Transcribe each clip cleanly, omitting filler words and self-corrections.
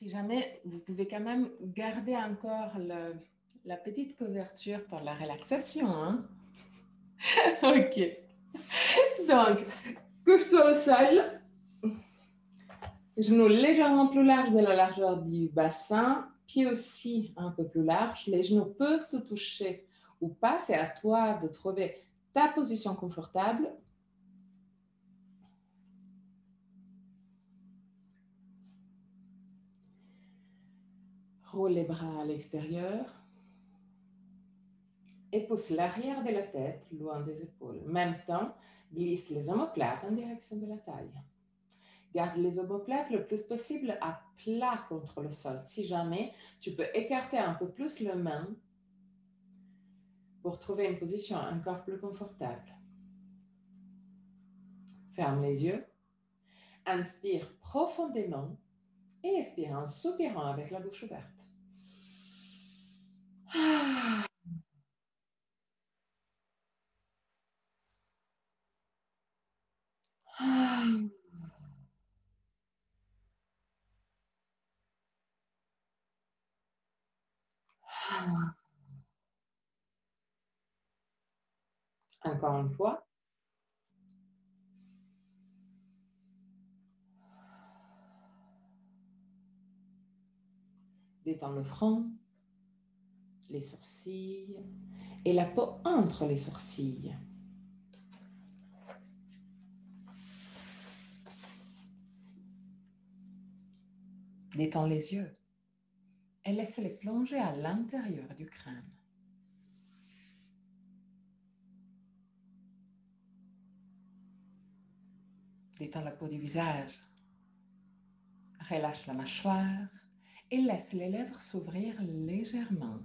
Si jamais, vous pouvez quand même garder encore la petite couverture pour la relaxation. Hein? OK. Donc, couche-toi au sol. Genoux légèrement plus larges de la largeur du bassin. Pieds aussi un peu plus larges. Les genoux peuvent se toucher ou pas. C'est à toi de trouver ta position confortable. Roule les bras à l'extérieur. Et pousse l'arrière de la tête loin des épaules. En même temps, glisse les omoplates en direction de la taille. Garde les omoplates le plus possible à plat contre le sol. Si jamais, tu peux écarter un peu plus les mains pour trouver une position encore plus confortable. Ferme les yeux. Inspire profondément et expire en soupirant avec la bouche ouverte. Encore une fois. Détends le front, les sourcils et la peau entre les sourcils. Détends les yeux et laisse-les plonger à l'intérieur du crâne. Détends la peau du visage. Relâche la mâchoire et laisse les lèvres s'ouvrir légèrement.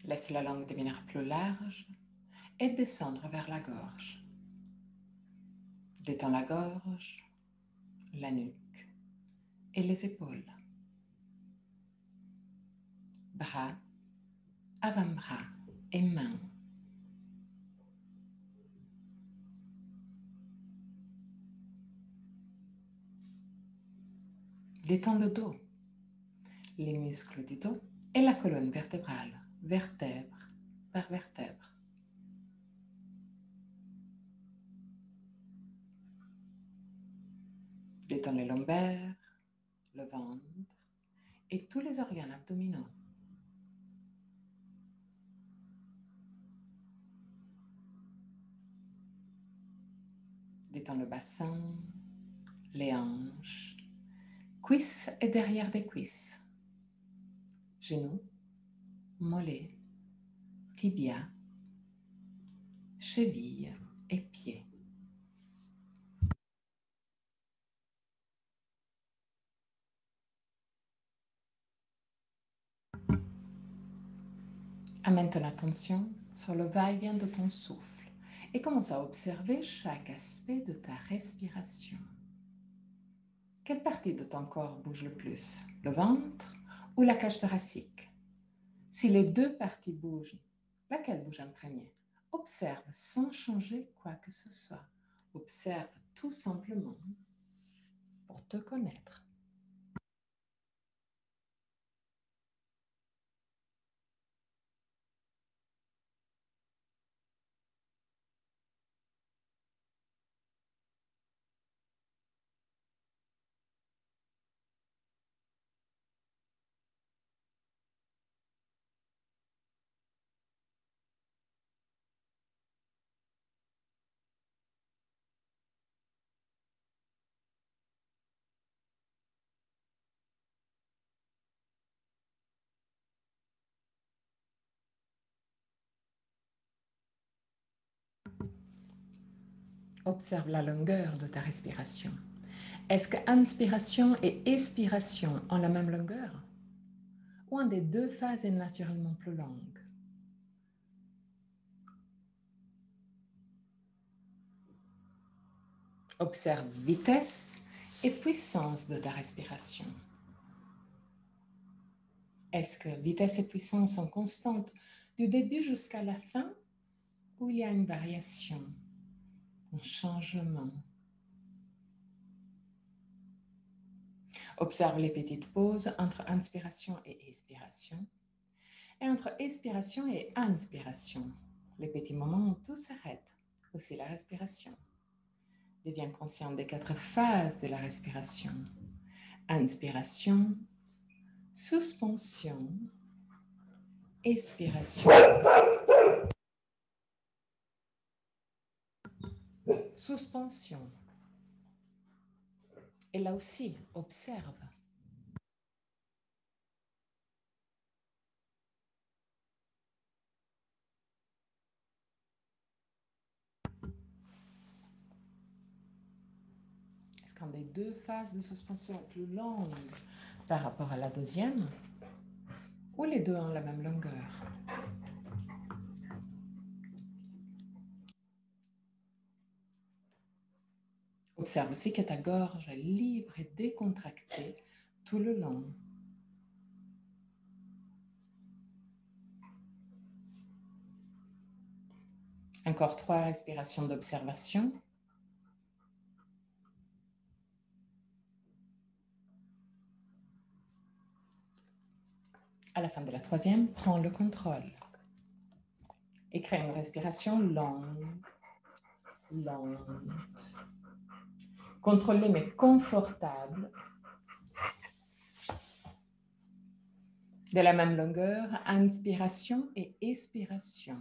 Laisse la langue devenir plus large et descendre vers la gorge. Détends la gorge, la nuque et les épaules. Bras, avant-bras et mains. Détends le dos, les muscles du dos et la colonne vertébrale, vertèbre par vertèbre. Détends les lombaires, le ventre et tous les organes abdominaux. Détends le bassin, les hanches, cuisses et derrière des cuisses, genoux, mollets, tibias, chevilles et pieds. Amène ton attention sur le va-et-vient de ton souffle et commence à observer chaque aspect de ta respiration. Quelle partie de ton corps bouge le plus, le ventre ou la cage thoracique? Si les deux parties bougent, laquelle bouge en premier? Observe sans changer quoi que ce soit. Observe tout simplement pour te connaître. Observe la longueur de ta respiration. Est-ce que inspiration et expiration ont la même longueur? Ou un des deux phases est naturellement plus longue? Observe vitesse et puissance de ta respiration. Est-ce que vitesse et puissance sont constantes du début jusqu'à la fin ou il y a une variation, un changement? Observe les petites pauses entre inspiration et expiration. Et entre expiration et inspiration, les petits moments où tout s'arrête, aussi la respiration. Deviens conscient des 4 phases de la respiration. Inspiration, suspension, expiration, suspension. Et là aussi, observe. Est-ce qu'un des 2 phases de suspension est plus longue par rapport à la deuxième? Ou les 2 ont la même longueur? Observe aussi que ta gorge est libre et décontractée tout le long. Encore 3 respirations d'observation. À la fin de la 3e, prends le contrôle. Et crée une respiration longue, lente, contrôlée mais confortable. De la même longueur, inspiration et expiration.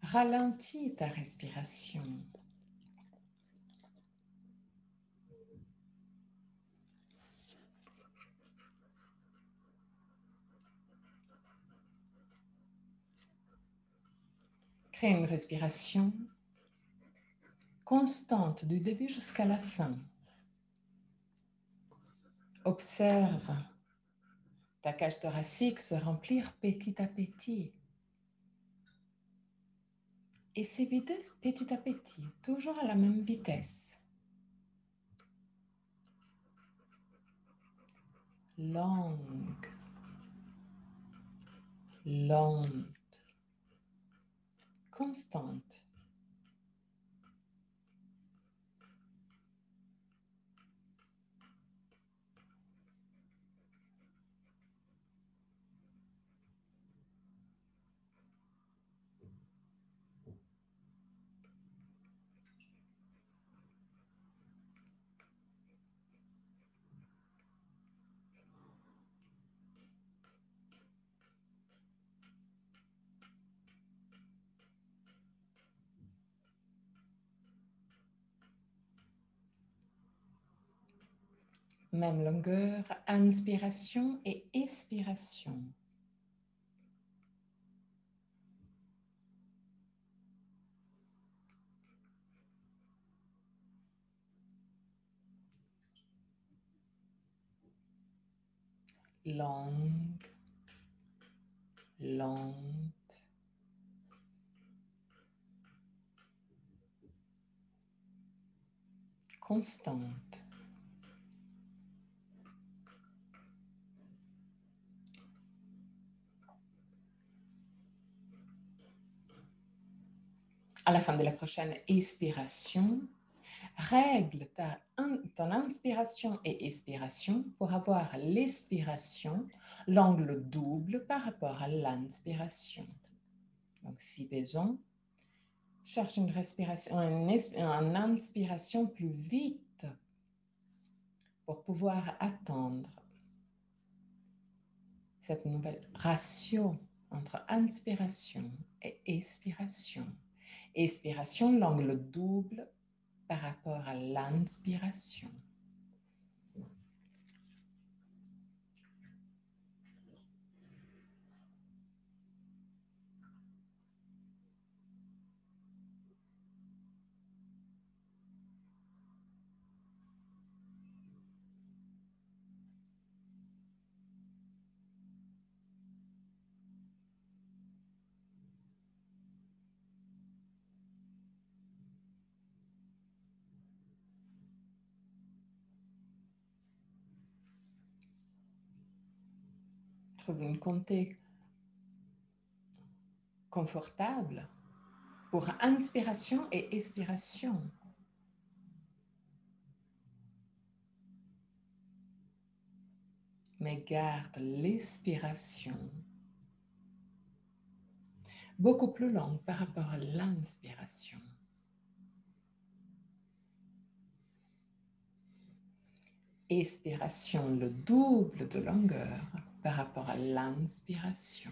Ralentis ta respiration. Crée une respiration constante du début jusqu'à la fin. Observe ta cage thoracique se remplir petit à petit et se vider petit à petit, toujours à la même vitesse. Longue, lente, constante. Même longueur, inspiration et expiration. Longue, lente, constante. À la fin de la prochaine expiration, règle ton inspiration et expiration pour avoir l'expiration, l'angle double par rapport à l'inspiration. Donc, si besoin, cherche une respiration, une inspiration plus vite pour pouvoir attendre cette nouvelle ratio entre inspiration et expiration. Expiration, l'angle double par rapport à l'inspiration. Trouve une comptée confortable pour inspiration et expiration. mais garde l'expiration beaucoup plus longue par rapport à l'inspiration. Expiration le double de longueur par rapport à l'inspiration.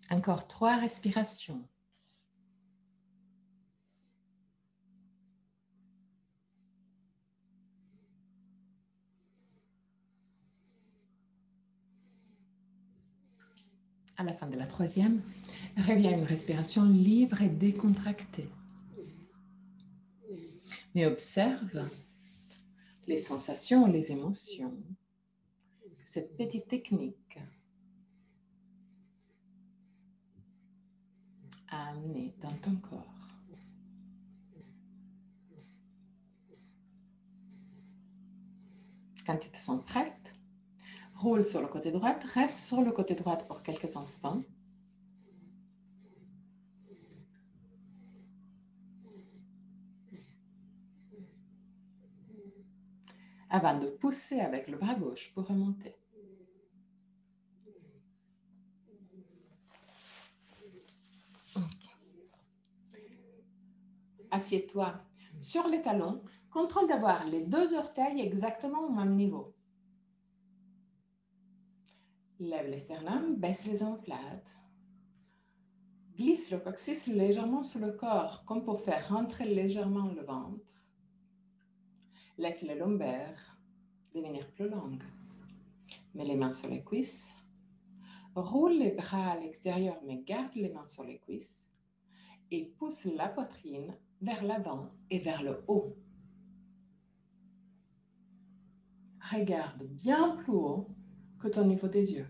Encore 3 respirations. À la fin de la 3e, reviens à une respiration libre et décontractée. Mais observe les sensations, les émotions que cette petite technique a amené dans ton corps. Quand tu te sens prête, roule sur le côté droit, reste sur le côté droit pour quelques instants. Avant de pousser avec le bras gauche pour remonter. Assieds-toi sur les talons. Contrôle d'avoir les 2 orteils exactement au même niveau. Lève les sternums, baisse les omoplates. Glisse le coccyx légèrement sur le corps, comme pour faire rentrer légèrement le ventre. Laisse les lombaires devenir plus longues. Mets les mains sur les cuisses. Roule les bras à l'extérieur, mais garde les mains sur les cuisses. Et pousse la poitrine vers l'avant et vers le haut. Regarde bien plus haut que ton niveau des yeux.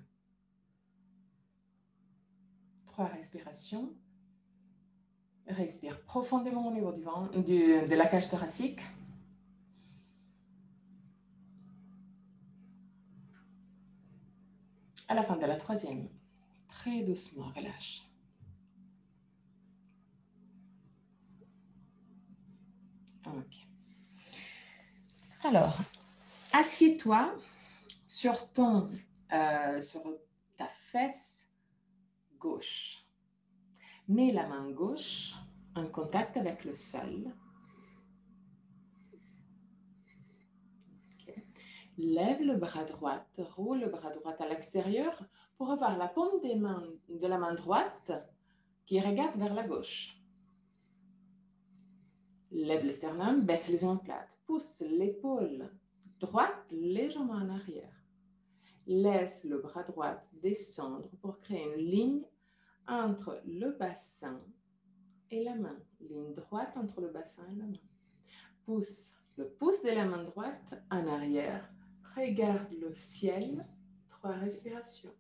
3 respirations. Respire profondément au niveau du ventre, de la cage thoracique. À la fin de la 3e, très doucement, relâche. Ok. Alors, assieds-toi sur ta fesse gauche. Mets la main gauche en contact avec le sol. Okay. Lève le bras droit, roule le bras droit à l'extérieur pour avoir la paume de la main droite qui regarde vers la gauche. Lève le sternum, baisse les omoplates, pousse l'épaule droite légèrement en arrière. Laisse le bras droit descendre pour créer une ligne entre le bassin et la main. Ligne droite entre le bassin et la main. Pousse le pouce de la main droite en arrière. Regarde le ciel. 3 respirations.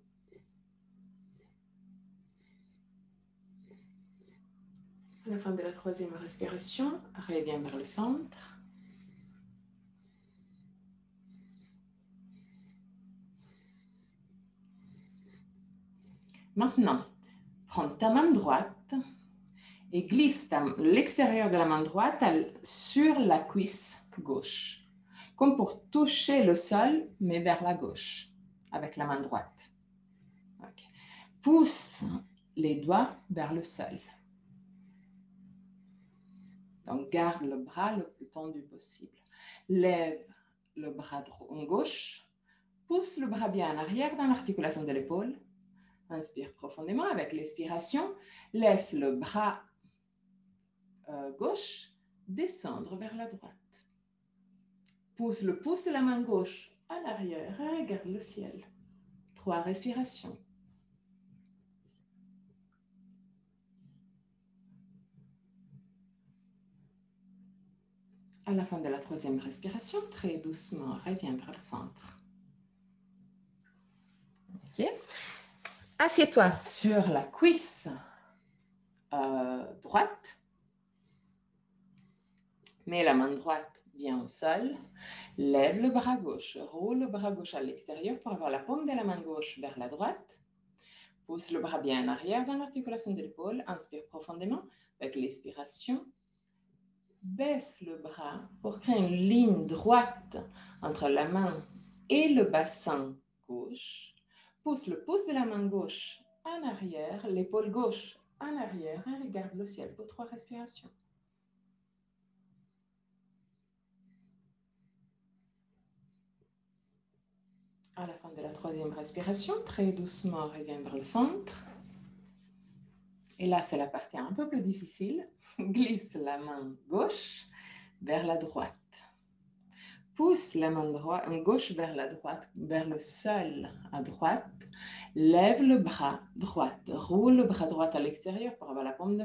À la fin de la 3e respiration, reviens vers le centre. Maintenant, prends ta main droite et glisse l'extérieur de la main droite sur la cuisse gauche, comme pour toucher le sol, mais vers la gauche, avec la main droite. Okay. Pousse les doigts vers le sol. Donc, garde le bras le plus tendu possible. Lève le bras gauche, pousse le bras bien en arrière dans l'articulation de l'épaule. Inspire profondément avec l'expiration. Laisse le bras gauche descendre vers la droite. Pousse le pouce de la main gauche à l'arrière et regarde le ciel. 3 respirations. À la fin de la 3e respiration, très doucement, reviens vers le centre. Okay. Assieds-toi sur la cuisse droite. Mets la main droite bien au sol. Lève le bras gauche. Roule le bras gauche à l'extérieur pour avoir la paume de la main gauche vers la droite. Pousse le bras bien en arrière dans l'articulation de l'épaule. Inspire profondément avec l'expiration. Baisse le bras pour créer une ligne droite entre la main et le bassin gauche. Pousse le pouce de la main gauche en arrière, l'épaule gauche en arrière et regarde le ciel pour 3 respirations. À la fin de la 3e respiration, très doucement, reviens vers le centre. Et là, c'est la partie un peu plus difficile. Glisse la main gauche vers la droite. Pousse la main gauche vers la droite, vers le sol à droite. Lève le bras droit. Roule le bras droit à l'extérieur pour avoir la paume de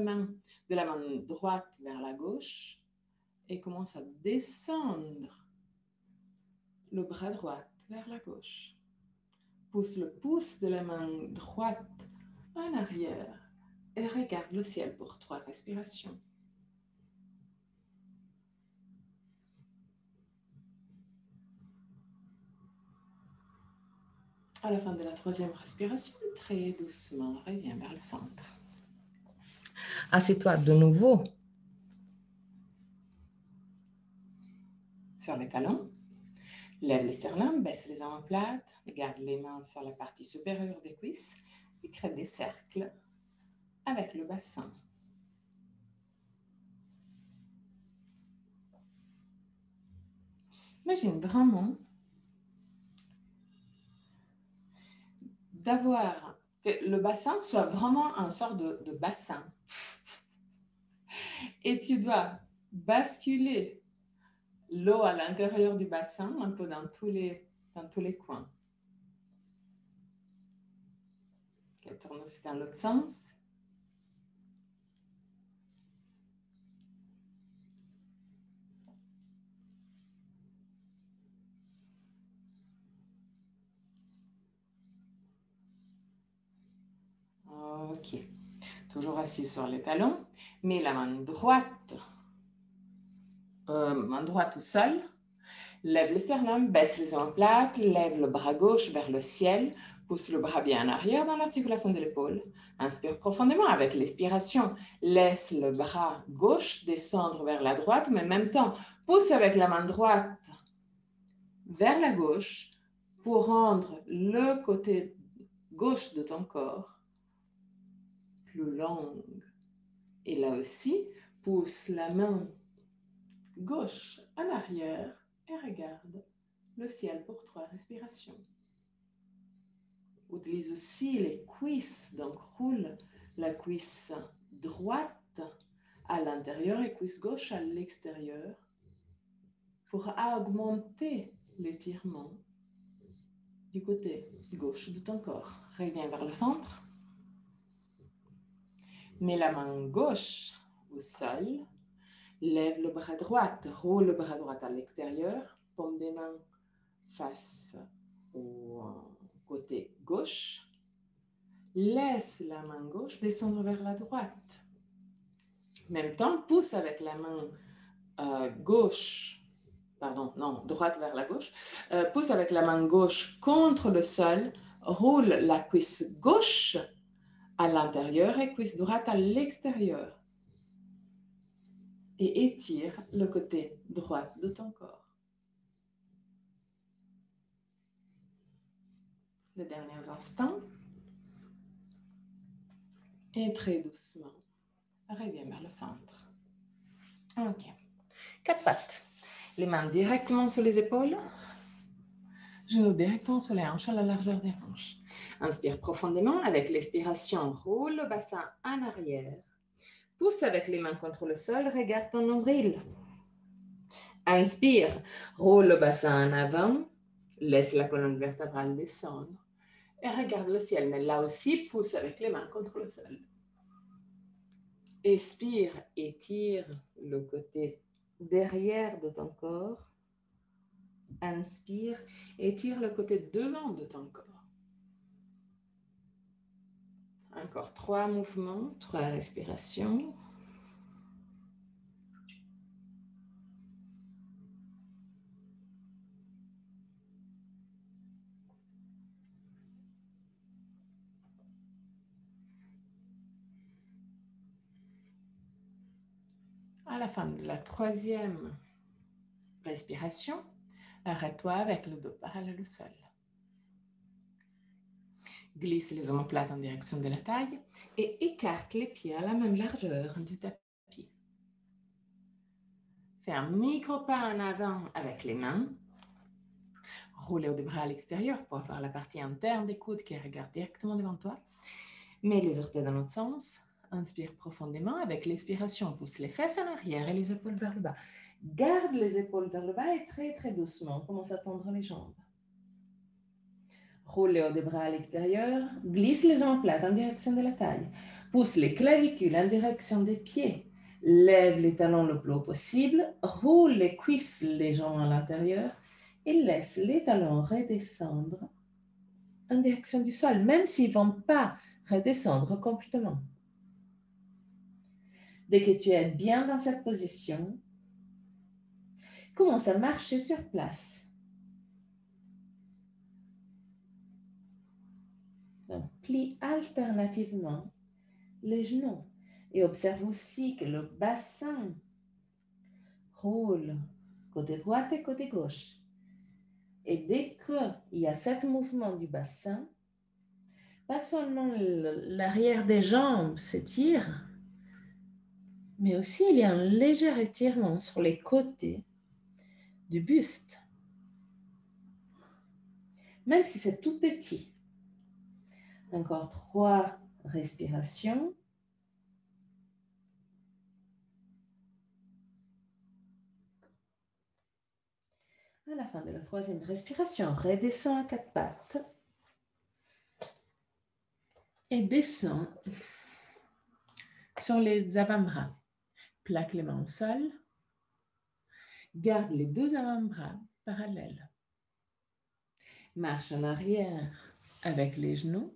la main droite vers la gauche. Et commence à descendre le bras droit vers la gauche. Pousse le pouce de la main droite en arrière et regarde le ciel pour 3 respirations. À la fin de la 3e respiration, très doucement, reviens vers le centre. Assieds-toi de nouveau sur les talons. Lève les sternums, baisse les omoplates, garde les mains sur la partie supérieure des cuisses et crée des cercles avec le bassin. Imagine vraiment d'avoir que le bassin soit vraiment un sort de bassin. Et tu dois basculer l'eau à l'intérieur du bassin, un peu dans tous les coins. Okay, tourne aussi dans l'autre sens. Ok. Toujours assis sur les talons. Mets la main droite au sol. Lève le sternum, baisse les omoplates, lève le bras gauche vers le ciel, pousse le bras bien en arrière dans l'articulation de l'épaule. Inspire profondément avec l'expiration. Laisse le bras gauche descendre vers la droite, mais en même temps, pousse avec la main droite vers la gauche pour rendre le côté gauche de ton corps plus long. Et là aussi, pousse la main gauche en arrière et regarde le ciel pour 3 respirations. Utilise aussi les cuisses, donc roule la cuisse droite à l'intérieur et cuisse gauche à l'extérieur pour augmenter l'étirement du côté gauche de ton corps. Reviens vers le centre. Mets la main gauche au sol. Lève le bras droit, roule le bras droit à l'extérieur. Paume des mains face au côté gauche. Laisse la main gauche descendre vers la droite. En même temps, pousse avec la main droite vers la gauche. Pousse avec la main gauche contre le sol. Roule la cuisse gauche à l'intérieur et cuisse droite à l'extérieur. Et étire le côté droit de ton corps. Les derniers instants. Et très doucement, reviens vers le centre. Ok. 4 pattes. Les mains directement sur les épaules. Genoux directement sur les hanches à la largeur des hanches. Inspire profondément. Avec l'expiration, roule le bassin en arrière. Pousse avec les mains contre le sol. Regarde ton nombril. Inspire. Roule le bassin en avant. Laisse la colonne vertébrale descendre. Et regarde le ciel. Mais là aussi, pousse avec les mains contre le sol. Expire, étire le côté derrière de ton corps. Inspire, étire le côté devant de ton corps. Encore 3 mouvements, 3 respirations. À la fin de la 3e respiration, arrête-toi avec le dos parallèle au sol. Glisse les omoplates en direction de la taille et écarte les pieds à la même largeur du tapis. Fais un micro-pas en avant avec les mains. Roule les bras à l'extérieur pour avoir la partie interne des coudes qui regarde directement devant toi. Mets les orteils dans l'autre sens. Inspire profondément. Avec l'expiration, pousse les fesses en arrière et les épaules vers le bas. Garde les épaules vers le bas et très très doucement, commence à tendre les jambes. Roule les hauts des bras à l'extérieur. Glisse les omoplates en direction de la taille. Pousse les clavicules en direction des pieds. Lève les talons le plus haut possible. Roule les cuisses, les jambes à l'intérieur. Et laisse les talons redescendre en direction du sol, même s'ils ne vont pas redescendre complètement. Dès que tu es bien dans cette position, commence à marcher sur place. Donc, plie alternativement les genoux et observe aussi que le bassin roule côté droit et côté gauche. Et dès qu'il y a ce mouvement du bassin, pas seulement l'arrière des jambes s'étire, mais aussi il y a un léger étirement sur les côtés du buste. Même si c'est tout petit. Encore 3 respirations. À la fin de la 3e respiration, redescends à 4 pattes. Et descends sur les avant-bras. Plaque les mains au sol. Garde les 2 avant-bras parallèles. Marche en arrière avec les genoux.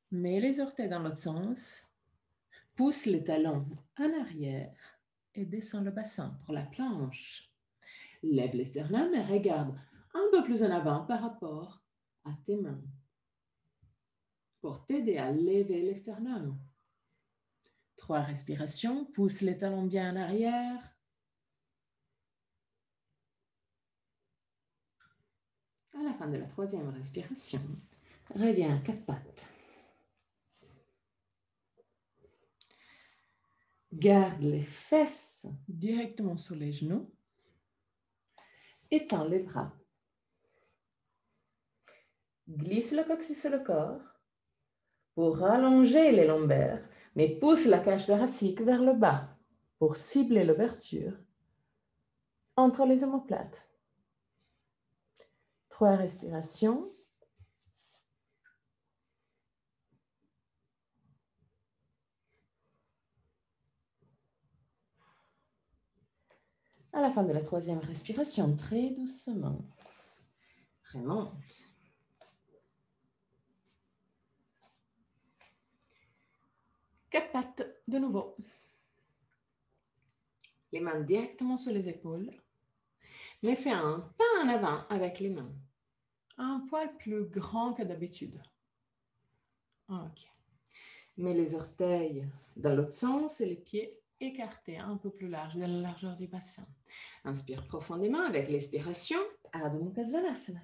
Mets les orteils dans l'autre sens. Pousse les talons en arrière et descends le bassin pour la planche. Lève les sternums et regarde un peu plus en avant par rapport à tes mains pour t'aider à lever les sternums. 3 respirations. Pousse les talons bien en arrière. À la fin de la 3e respiration, reviens à 4 pattes. Garde les fesses directement sur les genoux. Étends les bras. Glisse le coccyx sur le corps pour rallonger les lombaires, mais pousse la cage thoracique vers le bas pour cibler l'ouverture entre les omoplates. 3 respirations. À la fin de la 3e respiration, très doucement, remonte. Quatre pattes de nouveau. Les mains directement sur les épaules, mais fais un pas en avant avec les mains. Un poil plus grand que d'habitude. Ok. Mets les orteils dans l'autre sens et les pieds écartés un peu plus large de la largeur du bassin. Inspire profondément avec l'expiration. Ardha Mukha Svanasana.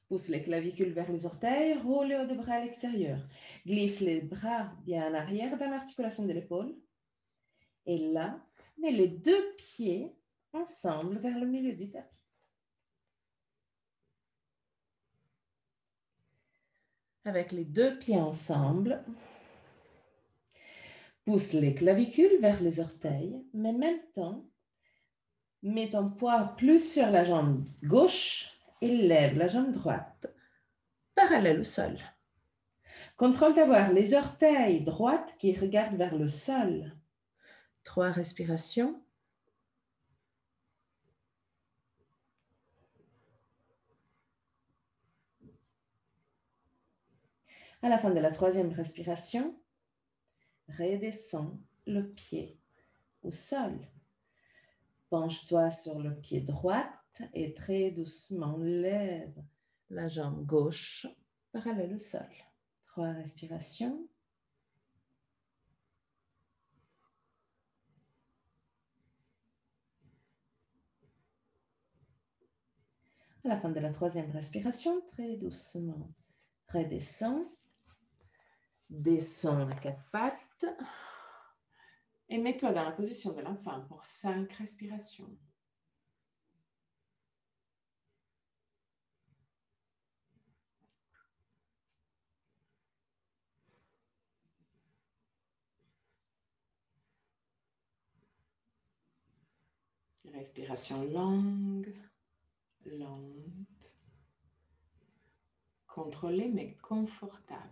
Pousse les clavicules vers les orteils, roule les hauts des bras à l'extérieur. Glisse les bras bien en arrière dans l'articulation de l'épaule. Et là, mets les 2 pieds ensemble vers le milieu du tapis. Avec les 2 pieds ensemble, pousse les clavicules vers les orteils, mais en même temps, mets ton poids plus sur la jambe gauche et lève la jambe droite, parallèle au sol. Contrôle d'avoir les orteils droites qui regardent vers le sol. 3 respirations. À la fin de la troisième respiration, redescends le pied au sol. Penche-toi sur le pied droit et très doucement lève la jambe gauche parallèle au sol. 3 respirations. À la fin de la troisième respiration, très doucement, redescends. Descends à 4 pattes. Et mets-toi dans la position de l'enfant pour 5 respirations. Respiration longue, lente, contrôlée mais confortable.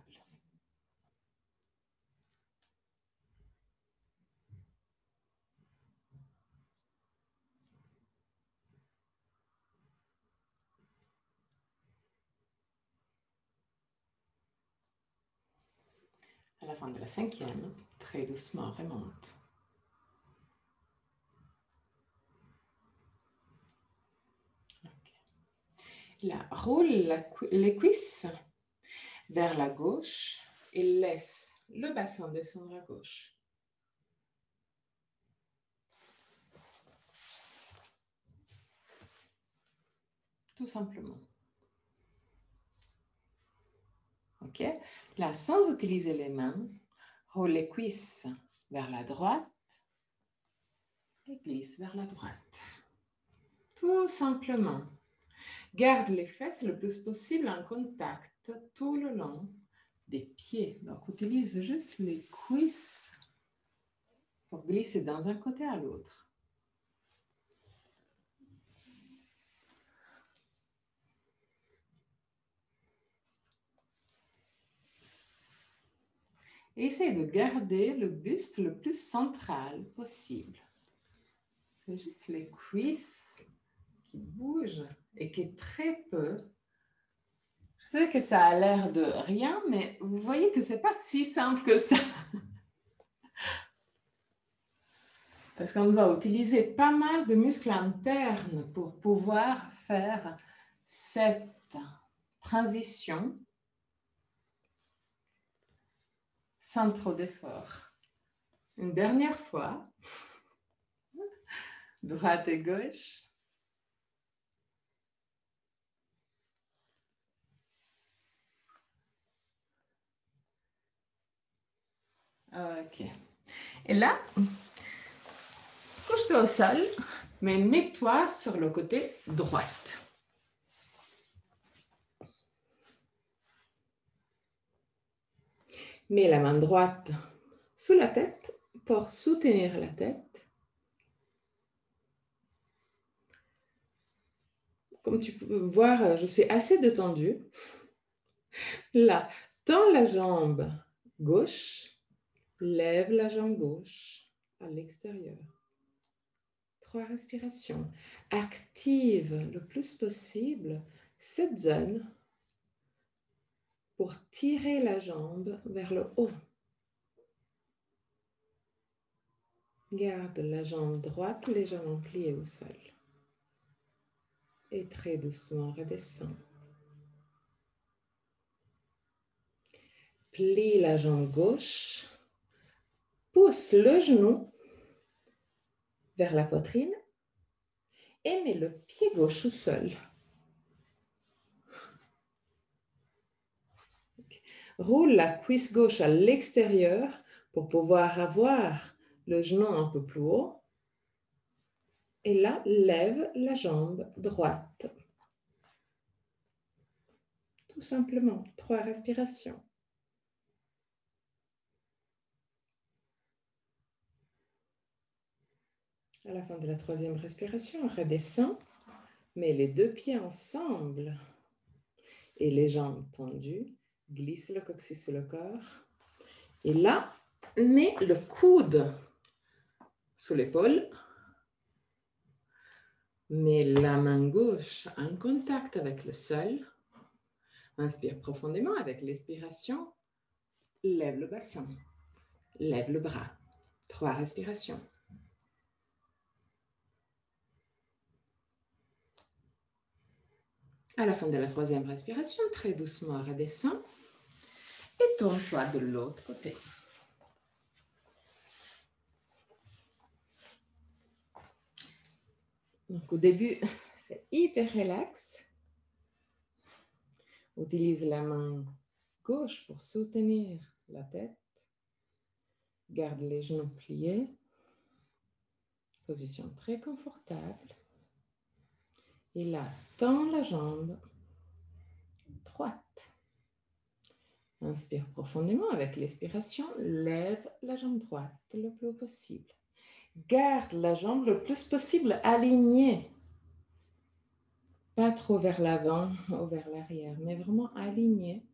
À la fin de la cinquième, très doucement remonte. Là, roule les cuisses vers la gauche et laisse le bassin descendre à gauche. Tout simplement. Ok? Là, sans utiliser les mains, roule les cuisses vers la droite et glisse vers la droite. Tout simplement. Garde les fesses le plus possible en contact tout le long des pieds. Donc, utilise juste les cuisses pour glisser d'un côté à l'autre. Et essaye de garder le buste le plus central possible. C'est juste les cuisses qui bougent et qui est très peu. Je sais que ça a l'air de rien, mais vous voyez que ce n'est pas si simple que ça. Parce qu'on va utiliser pas mal de muscles internes pour pouvoir faire cette transition sans trop d'effort. Une dernière fois, droite et gauche. Ok. Et là, couche-toi au sol, mais mets-toi sur le côté droit. Mets la main droite sous la tête pour soutenir la tête. Comme tu peux voir, je suis assez détendue. Là, tends la jambe gauche, lève la jambe gauche à l'extérieur. 3 respirations. Active le plus possible cette zone pour tirer la jambe vers le haut. Garde la jambe droite légèrement pliée au sol. Et très doucement redescend. Plie la jambe gauche. Pousse le genou vers la poitrine et mets le pied gauche au sol. Roule la cuisse gauche à l'extérieur pour pouvoir avoir le genou un peu plus haut. Et là, lève la jambe droite. Tout simplement, 3 respirations. À la fin de la troisième respiration, redescends, mets les 2 pieds ensemble et les jambes tendues. Glisse le coccyx sur le corps. Et là, mets le coude sous l'épaule. Mets la main gauche en contact avec le sol. Inspire profondément avec l'expiration. lève le bassin, lève le bras. 3 respirations. À la fin de la 3e respiration, très doucement redescends et tourne-toi de l'autre côté. Donc au début, c'est hyper relax. Utilise la main gauche pour soutenir la tête. Garde les genoux pliés. Position très confortable. Et là, tends la jambe droite. Inspire profondément avec l'expiration. Lève la jambe droite le plus possible. Garde la jambe le plus possible alignée. Pas trop vers l'avant ou vers l'arrière, mais vraiment alignée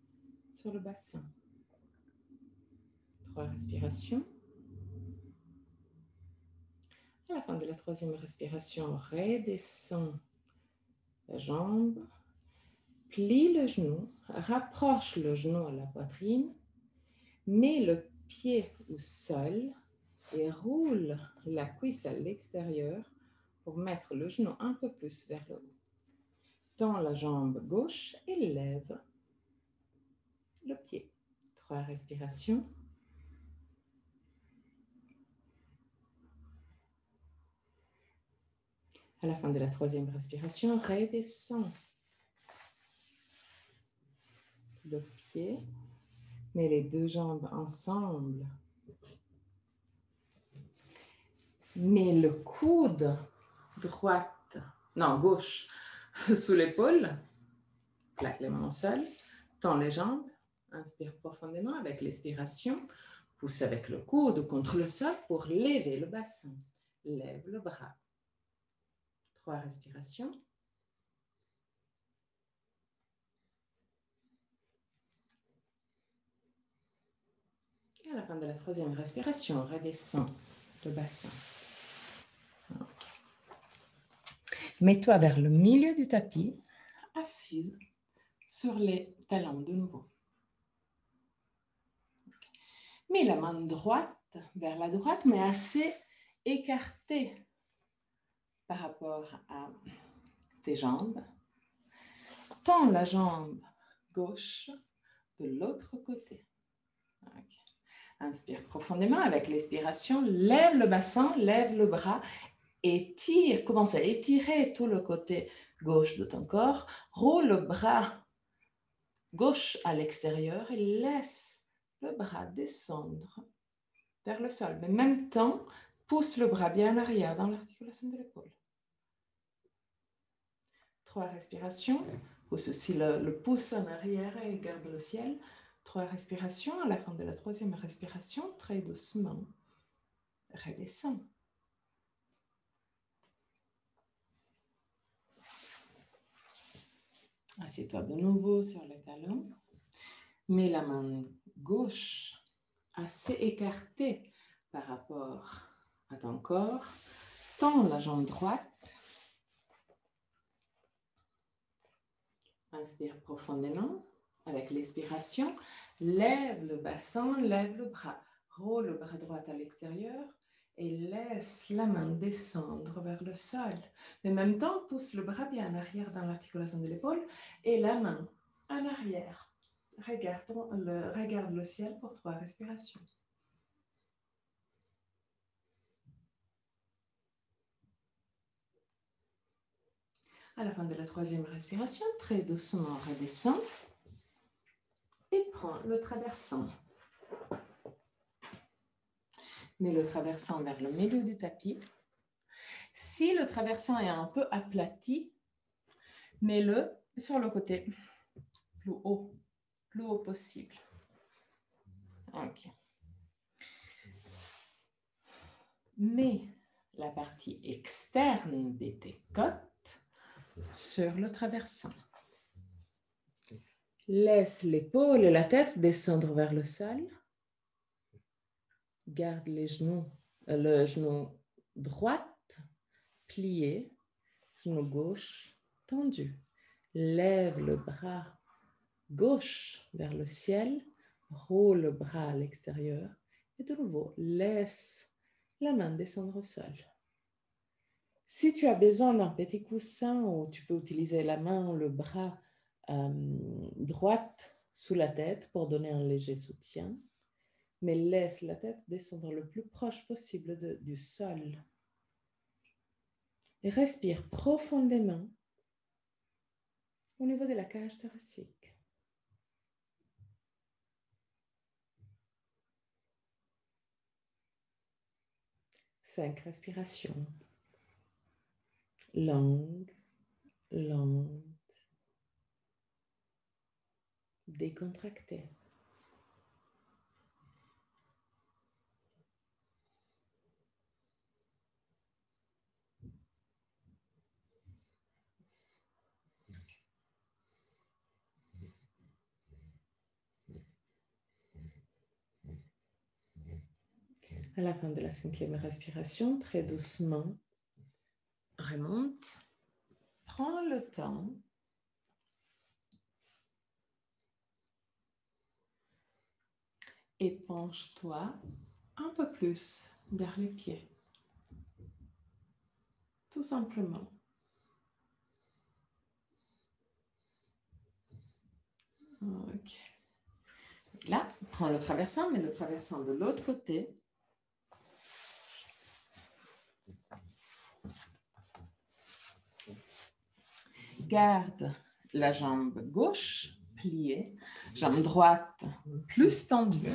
sur le bassin. 3 respirations. À la fin de la 3e respiration, redescends la jambe, plie le genou, rapproche le genou à la poitrine, mets le pied au sol et roule la cuisse à l'extérieur pour mettre le genou un peu plus vers le haut. Tends la jambe gauche et lève le pied. 3 respirations. À la fin de la 3e respiration, redescends le pied, mets les 2 jambes ensemble. Mets le coude gauche sous l'épaule, plaque les mains au sol, tends les jambes, inspire profondément avec l'expiration, pousse avec le coude contre le sol pour lever le bassin. Lève le bras. 3 respirations. Et à la fin de la 3e respiration, redescends le bassin. Mets-toi vers le milieu du tapis, assise sur les talons de nouveau. Mets la main droite vers la droite, mais assez écartée par rapport à tes jambes. Tends la jambe gauche de l'autre côté. Okay. Inspire profondément avec l'expiration. Lève le bassin, lève le bras. Étire, commence à étirer tout le côté gauche de ton corps. Roule le bras gauche à l'extérieur et laisse le bras descendre vers le sol. Mais en même temps, pousse le bras bien en arrière dans l'articulation de l'épaule. 3 respirations. Pousse aussi le pouce en arrière et garde le ciel. 3 respirations. À la fin de la 3e respiration, très doucement, redescends. Assieds-toi de nouveau sur les talons. Mets la main gauche assez écartée par rapport à ton corps. Tends la jambe droite. Inspire profondément avec l'expiration. Lève le bassin, lève le bras. Roule le bras droit à l'extérieur et laisse la main descendre vers le sol. Mais en même temps, pousse le bras bien en arrière dans l'articulation de l'épaule et la main en arrière. Regarde le ciel pour 3 respirations. À la fin de la 3e respiration, très doucement redescends et prends le traversant. Mets le traversant vers le milieu du tapis. Si le traversant est un peu aplati, mets-le sur le côté plus haut possible. Ok. Mets la partie externe de tes côtes sur le traversant. Laisse l'épaule et la tête descendre vers le sol. Garde le genou droit plié, genou gauche tendu. Lève le bras gauche vers le ciel roule le bras à l'extérieur et de nouveau, laisse la main descendre au sol. Si tu as besoin d'un petit coussin ou tu peux utiliser la main ou le bras droite sous la tête pour donner un léger soutien, mais laisse la tête descendre le plus proche possible du sol. Et respire profondément au niveau de la cage thoracique. 5 respirations. Longue, lente, décontractée. À la fin de la 5e respiration, très doucement, remonte. Prends le temps et penche-toi un peu plus vers les pieds. Tout simplement. Ok. Là, prends le traversant, mais le traversant de l'autre côté. Garde la jambe gauche pliée, jambe droite plus tendue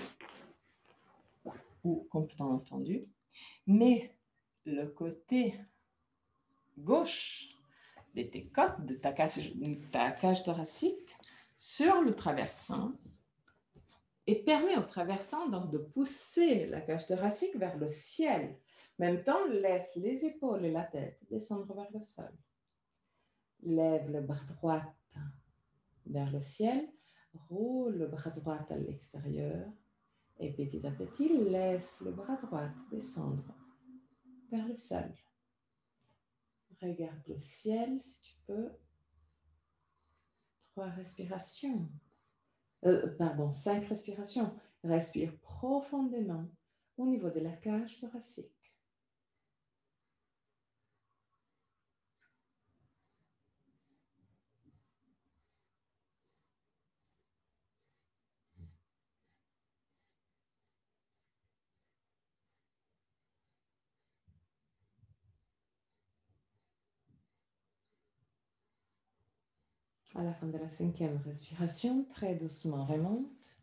ou complètement tendue, mais le côté gauche de tes côtes, de ta cage thoracique sur le traversant et permet au traversant donc de pousser la cage thoracique vers le ciel. En même temps, laisse les épaules et la tête descendre vers le sol. Lève le bras droit vers le ciel, roule le bras droit à l'extérieur et petit à petit, laisse le bras droit descendre vers le sol. Regarde le ciel si tu peux. 3 respirations. 5 respirations. Respire profondément au niveau de la cage thoracique. À la fin de la 5e respiration, très doucement remonte.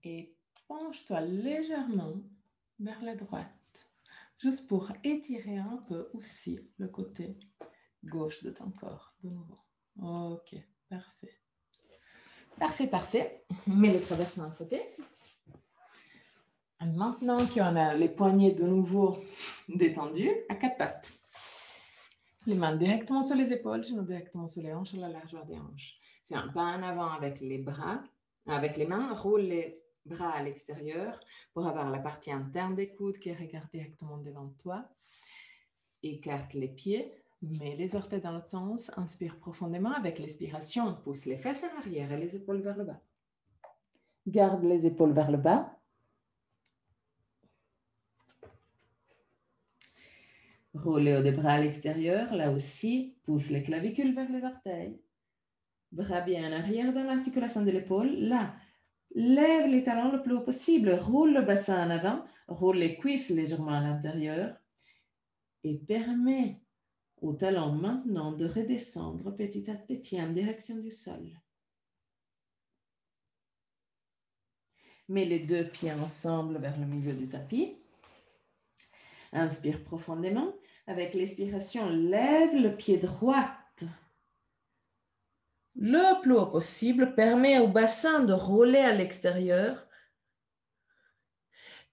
Et penche-toi légèrement vers la droite, juste pour étirer un peu aussi le côté gauche de ton corps, de nouveau. Ok, parfait. Parfait, parfait. Mets le traversant à côté. Maintenant qu'on a les poignets de nouveau détendus, à 4 pattes. Les mains directement sur les épaules, genoux directement sur les hanches, à la largeur des hanches. Fais un pas en avant avec les bras, avec les mains, roule les bras à l'extérieur pour avoir la partie interne des coudes qui regarde directement devant toi. Écarte les pieds, mets les orteils dans l'autre sens, inspire profondément avec l'expiration, pousse les fesses en arrière et les épaules vers le bas. Garde les épaules vers le bas. Roule les hauts des bras à l'extérieur, là aussi, pousse les clavicules vers les orteils. Bras bien en arrière dans l'articulation de l'épaule, là. Lève les talons le plus haut possible, roule le bassin en avant, roule les cuisses légèrement à l'intérieur et permet aux talons maintenant de redescendre petit à petit en direction du sol. Mets les 2 pieds ensemble vers le milieu du tapis. Inspire profondément. Avec l'expiration, lève le pied droit le plus haut possible. Permet au bassin de rouler à l'extérieur.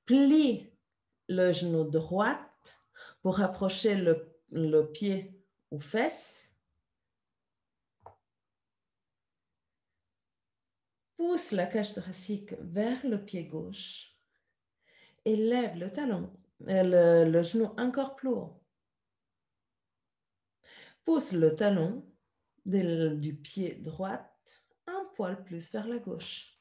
Plie le genou droit pour rapprocher le pied aux fesses. Pousse la cage thoracique vers le pied gauche et lève le talon, le genou encore plus haut. Pousse le talon du pied droit, un poil plus vers la gauche.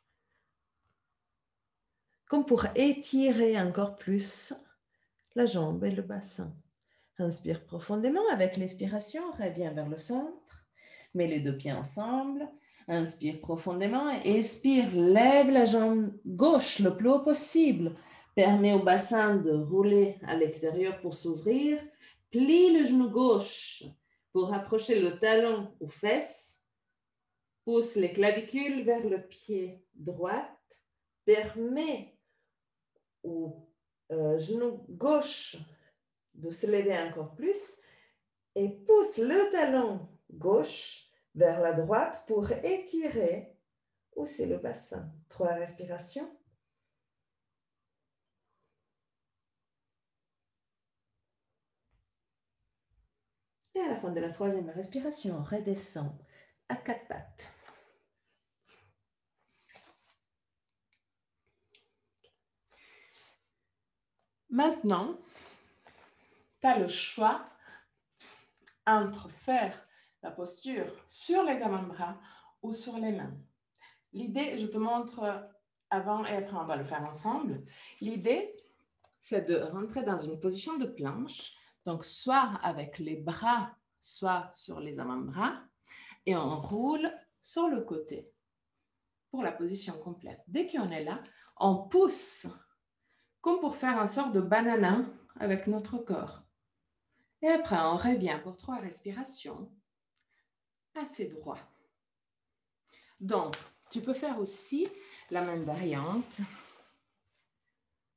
Comme pour étirer encore plus la jambe et le bassin. Inspire profondément avec l'expiration, reviens vers le centre. Mets les deux pieds ensemble. Inspire profondément et expire. Lève la jambe gauche le plus haut possible. Permets au bassin de rouler à l'extérieur pour s'ouvrir. Plie le genou gauche pour rapprocher le talon aux fesses. Pousse les clavicules vers le pied droit. Permets au genou gauche de se lever encore plus et pousse le talon gauche vers la droite pour étirer aussi le bassin. 3 respirations. Et à la fin de la 3e respiration, on redescend à 4 pattes. Maintenant, tu as le choix entre faire la posture sur les avant-bras ou sur les mains. L'idée, je te montre avant et après, on va le faire ensemble. L'idée, c'est de rentrer dans une position de planche, donc soit avec les bras, soit sur les avant-bras, et on roule sur le côté pour la position complète. Dès qu'on est là, on pousse comme pour faire une sorte de banana avec notre corps. Et après, on revient pour 3 respirations assez droit. Donc, tu peux faire aussi la même variante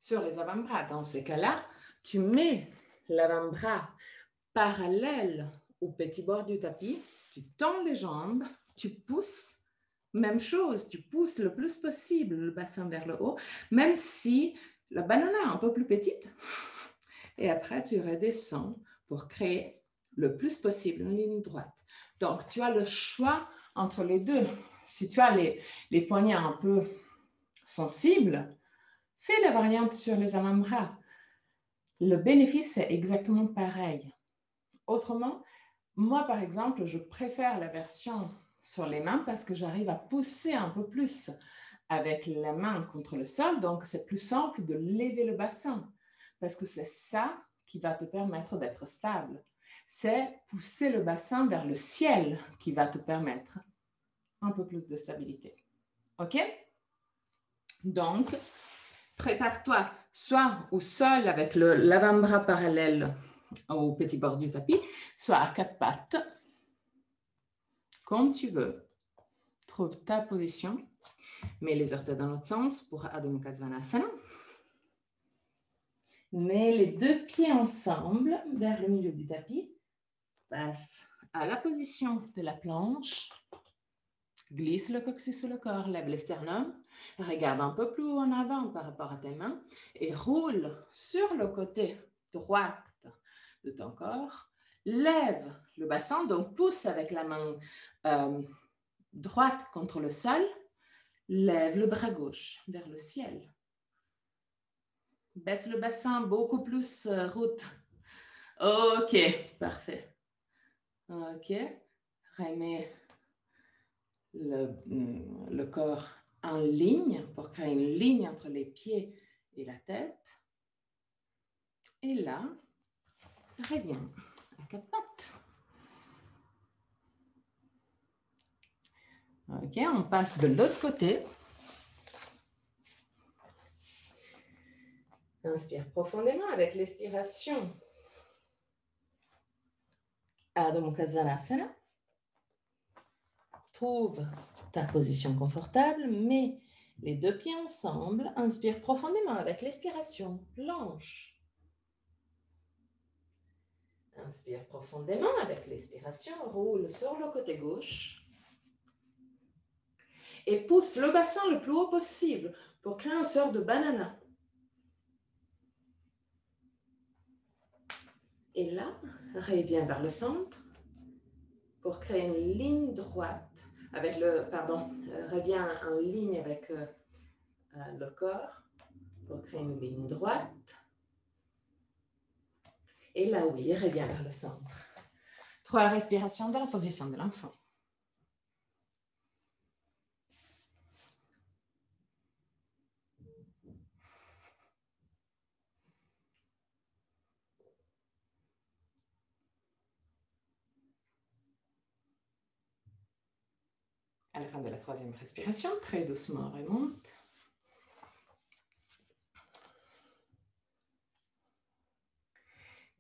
sur les avant-bras. Dans ce cas-là, tu mets l'avant-bras parallèle au petit bord du tapis, tu tends les jambes, tu pousses. Même chose, tu pousses le plus possible le bassin vers le haut, même si la banane est un peu plus petite. Et après, tu redescends pour créer le plus possible une ligne droite. Donc, tu as le choix entre les deux. Si tu as les poignets un peu sensibles, fais la variante sur les avant-bras. Le bénéfice est exactement pareil. Autrement, moi, par exemple, je préfère la version sur les mains parce que j'arrive à pousser un peu plus avec la main contre le sol. Donc, c'est plus simple de lever le bassin parce que c'est ça qui va te permettre d'être stable. C'est pousser le bassin vers le ciel qui va te permettre un peu plus de stabilité. OK? Donc, prépare-toi soit au sol avec l'avant-bras parallèle au petit bord du tapis, soit à 4 pattes, comme tu veux. Trouve ta position. Mets les orteils dans l'autre sens pour Adho Mukha Svanasana. Mets les deux pieds ensemble vers le milieu du tapis. Passe à la position de la planche. Glisse le coccyx sur le corps, lève le sternum. Regarde un peu plus en avant par rapport à tes mains et roule sur le côté droit de ton corps. Lève le bassin, donc pousse avec la main droite contre le sol. Lève le bras gauche vers le ciel. Baisse le bassin beaucoup plus, Ruth. OK, parfait. OK, remets le corps en ligne pour créer une ligne entre les pieds et la tête. Et là, reviens à 4 pattes. OK, on passe de l'autre côté. Inspire profondément avec l'expiration. Adho Mukha Svanasana. Trouve ta position confortable, mets les deux pieds ensemble. Inspire profondément avec l'expiration. Planche. Inspire profondément avec l'expiration. Roule sur le côté gauche. Et pousse le bassin le plus haut possible pour créer une sorte de banana. Et là, reviens vers le centre pour créer une ligne droite avec reviens en ligne avec le corps pour créer une ligne droite. Et là, oui, reviens vers le centre. 3 respirations dans la position de l'enfant. À la fin de la troisième respiration, très doucement, remonte.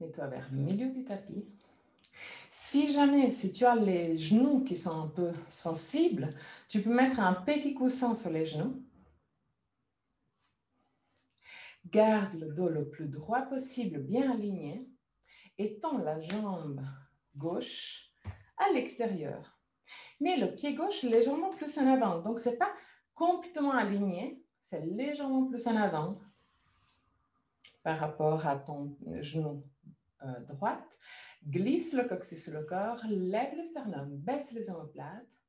Mets-toi vers le milieu du tapis. Si jamais, si tu as les genoux qui sont un peu sensibles, tu peux mettre un petit coussin sur les genoux. Garde le dos le plus droit possible, bien aligné, et tends la jambe gauche à l'extérieur. Mais le pied gauche légèrement plus en avant. Donc, ce n'est pas complètement aligné, c'est légèrement plus en avant par rapport à ton genou droite. Glisse le coccyx sur le corps, lève le sternum, baisse les omoplates,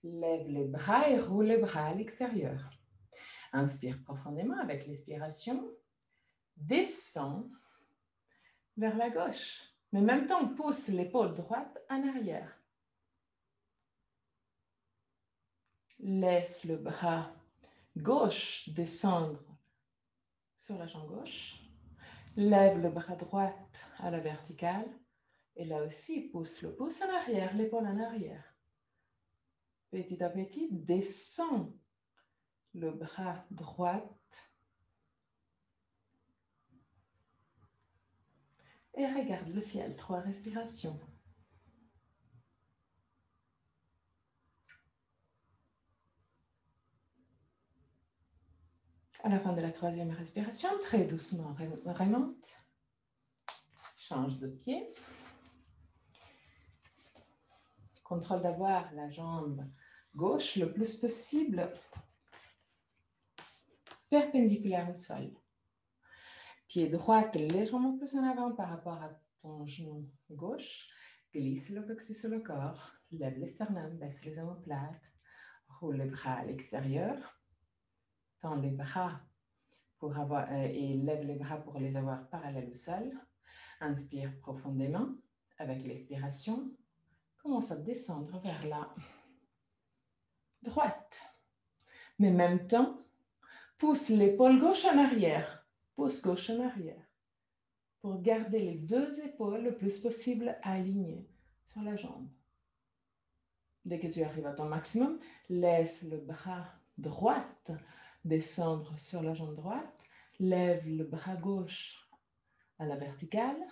lève les bras et roule les bras à l'extérieur. Inspire profondément avec l'expiration, descend vers la gauche. Mais en même temps, pousse l'épaule droite en arrière. Laisse le bras gauche descendre sur la jambe gauche. Lève le bras droit à la verticale. Et là aussi, pousse le pouce en arrière, l'épaule en arrière. Petit à petit, descend le bras droit. Et regarde le ciel, 3 respirations. À la fin de la troisième respiration, très doucement, remonte. Change de pied. Contrôle d'avoir la jambe gauche le plus possible perpendiculaire au sol. Pied droit légèrement plus en avant par rapport à ton genou gauche. Glisse le coccyx sur le corps. Lève les sternums, baisse les omoplates. Roule les bras à l'extérieur. Tends les bras et lève les bras pour les avoir parallèles au sol. Inspire profondément avec l'expiration. Commence à descendre vers la droite. Mais en même temps, pousse l'épaule gauche en arrière. Pousse gauche en arrière. Pour garder les deux épaules le plus possible alignées sur la jambe. Dès que tu arrives à ton maximum, laisse le bras droit descendre sur la jambe droite. Lève le bras gauche à la verticale.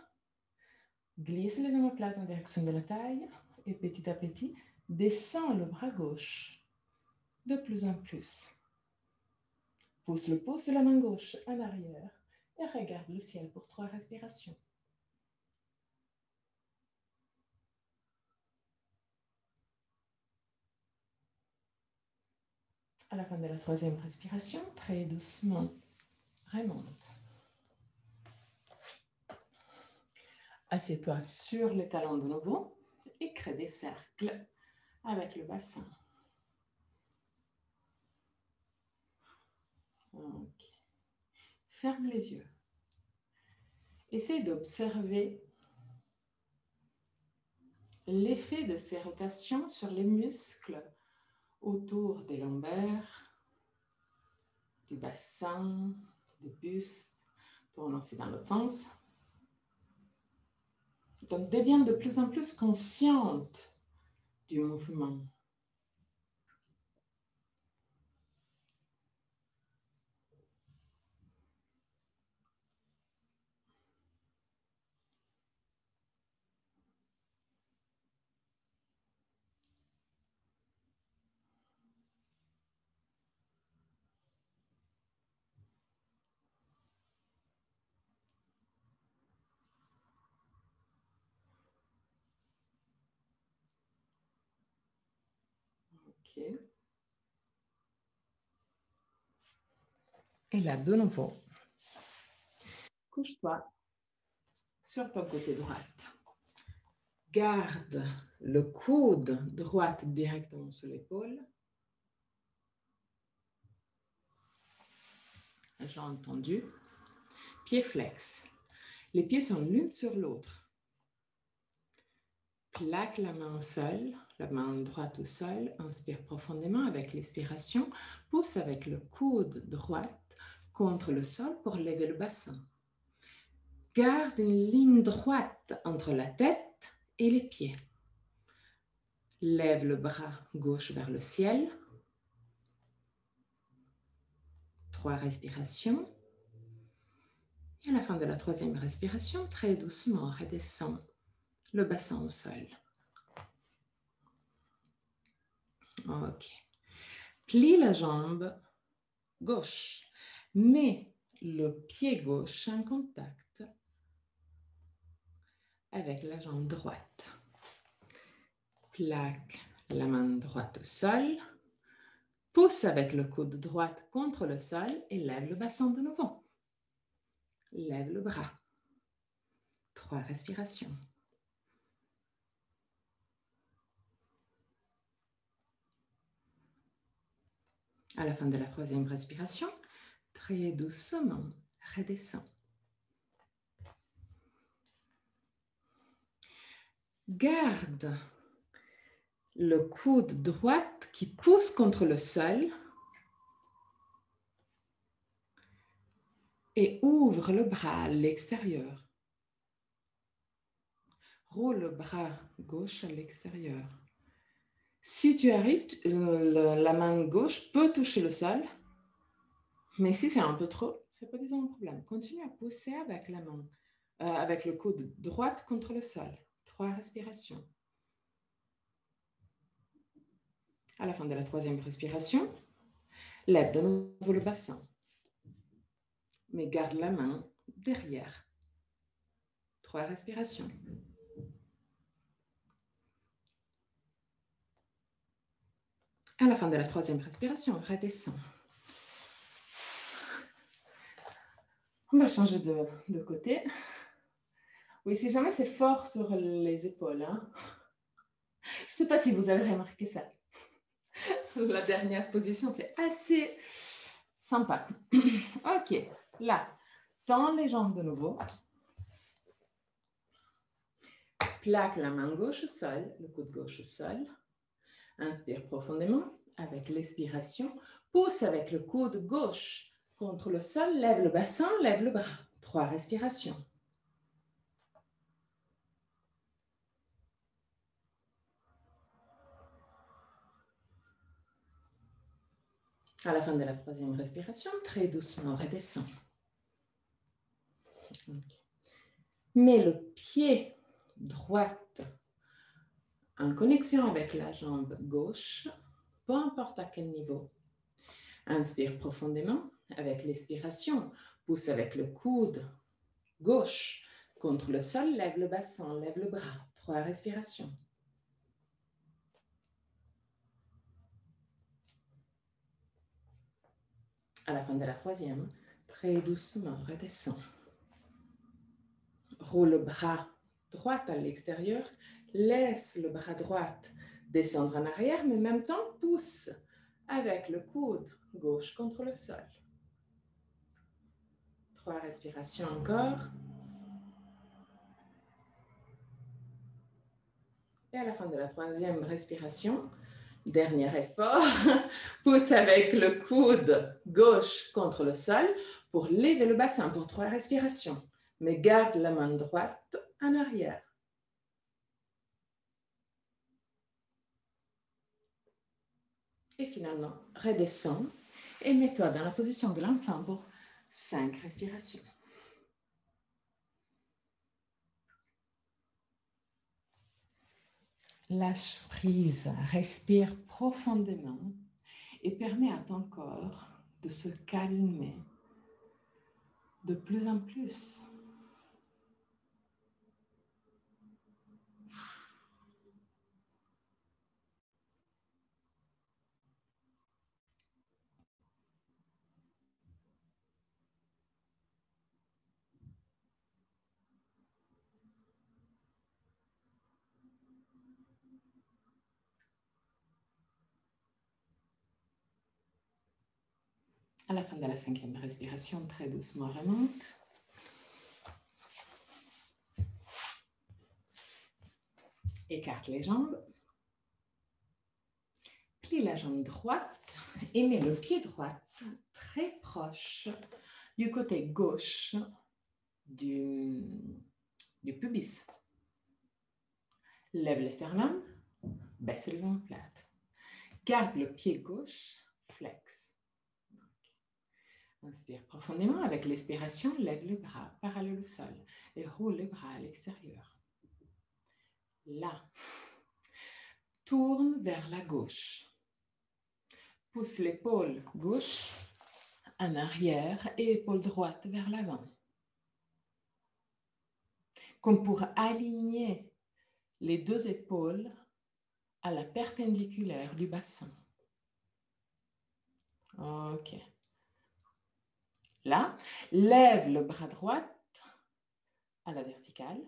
Glisse les omoplates en direction de la taille. Et petit à petit, descends le bras gauche de plus en plus. Pousse le pouce de la main gauche en arrière et regarde le ciel pour 3 respirations. À la fin de la troisième respiration, très doucement, remonte. Assieds-toi sur les talons de nouveau et crée des cercles avec le bassin. Okay. Ferme les yeux. Essaye d'observer l'effet de ces rotations sur les muscles autour des lombaires, du bassin, du buste. Tourne aussi dans l'autre sens. Donc, deviens de plus en plus consciente du mouvement. Ok. Et là, de nouveau, couche-toi sur ton côté droit. Garde le coude droit directement sur l'épaule. Jambe tendue. Pieds flex. Les pieds sont l'une sur l'autre. Plaque la main au sol, la main droite au sol. Inspire profondément avec l'expiration. Pousse avec le coude droit contre le sol pour lever le bassin. Garde une ligne droite entre la tête et les pieds. Lève le bras gauche vers le ciel. 3 respirations. Et à la fin de la 3e respiration, très doucement, redescends le bassin au sol. Ok. Plie la jambe gauche. Mets le pied gauche en contact avec la jambe droite. Plaque la main droite au sol. Pousse avec le coude droit contre le sol et lève le bassin de nouveau. Lève le bras. 3 respirations. À la fin de la 3e respiration, très doucement, redescends. Garde le coude droit qui pousse contre le sol et ouvre le bras à l'extérieur. Roule le bras gauche à l'extérieur. Si tu arrives, la main gauche peut toucher le sol, mais si c'est un peu trop, c'est pas du tout un problème. Continue à pousser avec la main, avec le coude droit contre le sol. 3 respirations. À la fin de la 3e respiration, lève de nouveau le bassin, mais garde la main derrière. 3 respirations. À la fin de la 3e respiration, redescends. On va changer de côté. Oui, si jamais c'est fort sur les épaules. Hein. Je ne sais pas si vous avez remarqué ça. La dernière position, c'est assez sympa. Ok, là, tends les jambes de nouveau. Plaque la main gauche au sol, le coude gauche au sol. Inspire profondément avec l'expiration. Pousse avec le coude gauche contre le sol. Lève le bassin, lève le bras. 3 respirations. À la fin de la 3e respiration, très doucement, redescends. Okay. Mets le pied droit en connexion avec la jambe gauche, peu importe à quel niveau. Inspire profondément avec l'expiration. Pousse avec le coude gauche contre le sol. Lève le bassin, lève le bras. 3 respirations. À la fin de la 3e, très doucement, redescends. Roule le bras droit à l'extérieur. Laisse le bras droit descendre en arrière, mais en même temps, pousse avec le coude gauche contre le sol. 3 respirations encore. Et à la fin de la 3e respiration, dernier effort, pousse avec le coude gauche contre le sol pour lever le bassin pour 3 respirations. Mais garde la main droite en arrière. Et finalement, redescends et mets-toi dans la position de l'enfant pour 5 respirations. Lâche prise, respire profondément et permets à ton corps de se calmer de plus en plus. À la fin de la 5e respiration, très doucement remonte. Écarte les jambes. Plie la jambe droite et mets le pied droit très proche du côté gauche du pubis. Lève le sternum, baisse les omoplates. Garde le pied gauche, flex. Inspire profondément. Avec l'expiration, lève les bras parallèles au sol et roule les bras à l'extérieur. Là, tourne vers la gauche. Pousse l'épaule gauche en arrière et épaule droite vers l'avant. Comme pour aligner les deux épaules à la perpendiculaire du bassin. Ok. Là, lève le bras droit à la verticale.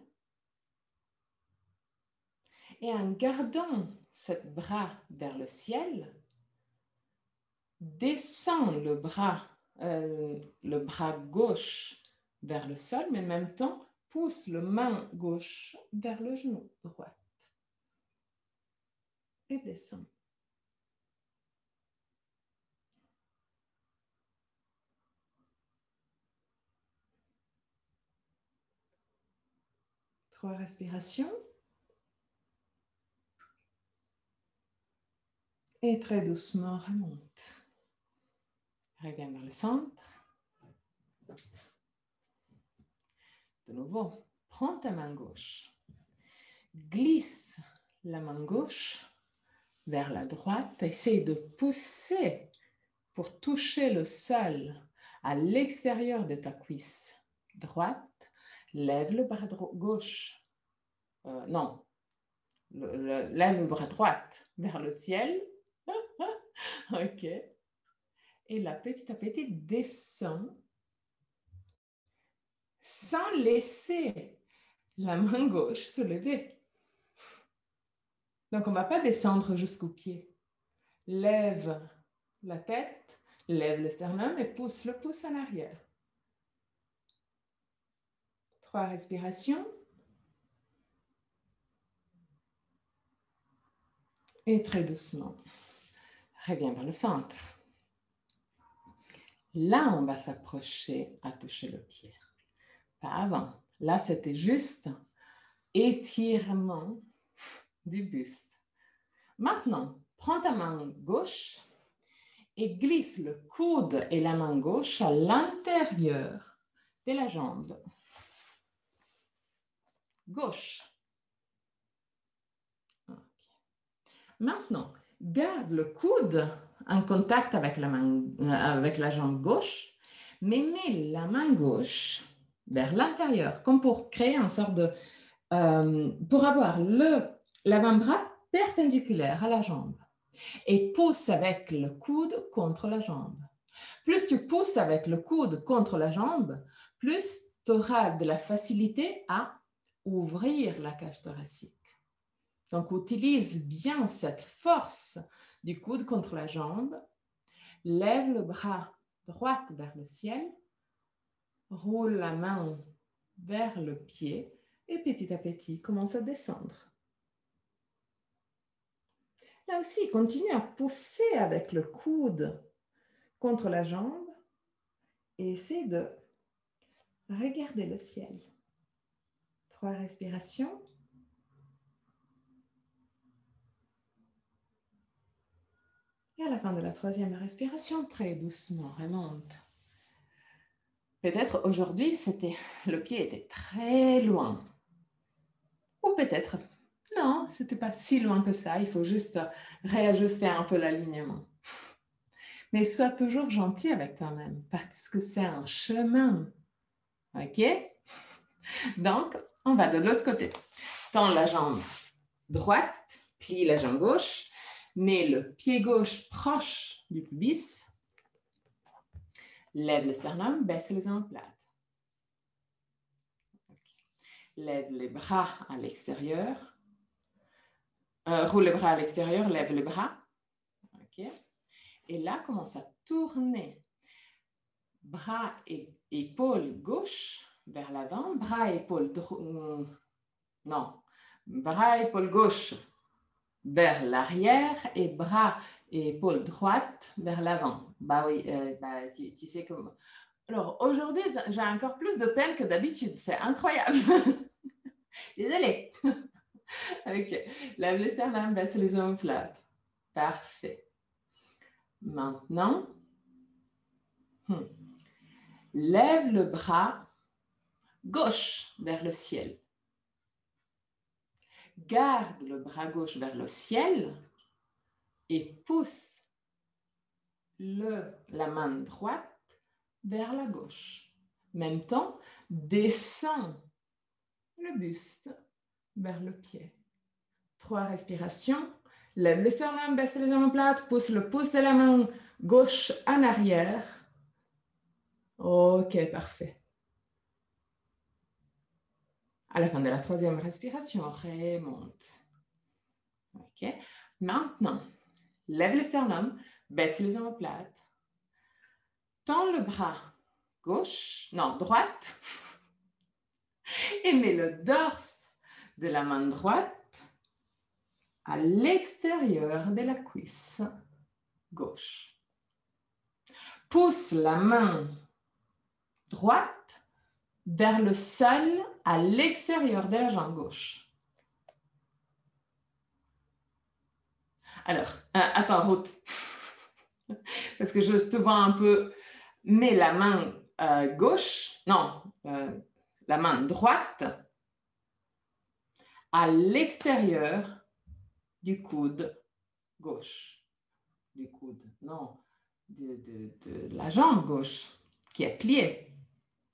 Et en gardant ce bras vers le ciel, descends le bras gauche vers le sol, mais en même temps, pousse la main gauche vers le genou droit. Et descends. Trois respirations. Et très doucement, remonte. Reviens vers le centre. De nouveau, prends ta main gauche. Glisse la main gauche vers la droite. Essaye de pousser pour toucher le sol à l'extérieur de ta cuisse droite. Lève le bras gauche. Non. Lève le bras droit vers le ciel. Ok. Et là, petit à petit, descend sans laisser la main gauche se lever. Donc, on ne va pas descendre jusqu'au pied. Lève la tête, lève le sternum et pousse le pouce en arrière. 3 respirations. Et très doucement, reviens vers le centre. Là, on va s'approcher à toucher le pied. Pas avant. Là, c'était juste étirement du buste. Maintenant, prends ta main gauche et glisse le coude et la main gauche à l'intérieur de la jambe gauche. Okay. Maintenant, garde le coude en contact avec la jambe gauche, mais mets la main gauche vers l'intérieur, comme pour créer une sorte de... pour avoir l'avant-bras perpendiculaire à la jambe. Et pousse avec le coude contre la jambe. Plus tu pousses avec le coude contre la jambe, plus tu auras de la facilité à ouvrir la cage thoracique. Donc, utilise bien cette force du coude contre la jambe. Lève le bras droit vers le ciel. Roule la main vers le pied et petit à petit, commence à descendre. Là aussi, continue à pousser avec le coude contre la jambe et essaie de regarder le ciel. 3 respirations. Et à la fin de la 3e respiration, très doucement, remonte. Peut-être aujourd'hui, le pied était très loin. Ou peut-être, non, ce n'était pas si loin que ça. Il faut juste réajuster un peu l'alignement. Mais sois toujours gentil avec toi-même parce que c'est un chemin. OK? Donc, on va de l'autre côté. Tends la jambe droite, plie la jambe gauche, mets le pied gauche proche du pubis, lève le sternum, baisse les omoplates. Okay. Lève les bras à l'extérieur. Roule les bras à l'extérieur, lève les bras. OK? Et là, commence à tourner bras et épaule gauche vers l'avant, bras et épaule bras et épaule gauche vers l'arrière et bras et épaule droite vers l'avant. Bah oui, tu sais comment. Alors aujourd'hui, j'ai encore plus de peine que d'habitude. C'est incroyable. Désolée. Ok. Lève les sternums, baisse les omoplates. Parfait. Maintenant, lève le bras gauche vers le ciel. Garde le bras gauche vers le ciel et pousse la main droite vers la gauche. En même temps, descends le buste vers le pied. 3 respirations. Lève les sternums, baisse les omoplates, pousse le pouce de la main gauche en arrière. Ok, parfait. À la fin de la 3e respiration, remonte. Ok. Maintenant, lève les sternums, baisse les omoplates. Tends le bras droite, et mets le dorse de la main droite à l'extérieur de la cuisse gauche. Pousse la main droite vers le sol à l'extérieur de la jambe gauche. Alors, attends, Ruth, parce que je te vois un peu, mets la main la main droite à l'extérieur du coude gauche. Du coude, non, de la jambe gauche qui est pliée.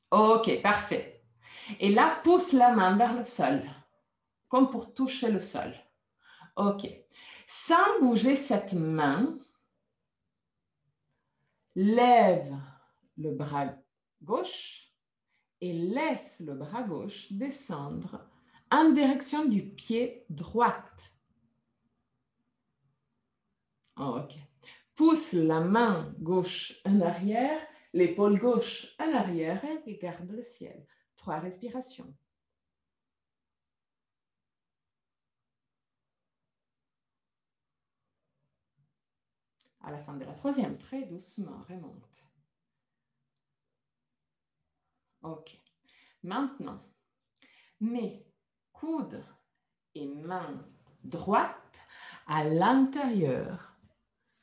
Ok, parfait. Et là, pousse la main vers le sol, comme pour toucher le sol. Ok. Sans bouger cette main, lève le bras gauche et laisse le bras gauche descendre en direction du pied droite. Ok. Pousse la main gauche en arrière, l'épaule gauche en arrière et regarde le ciel. 3 respirations. À la fin de la 3e, très doucement, remonte. Ok. Maintenant, mets coude et main droite à l'intérieur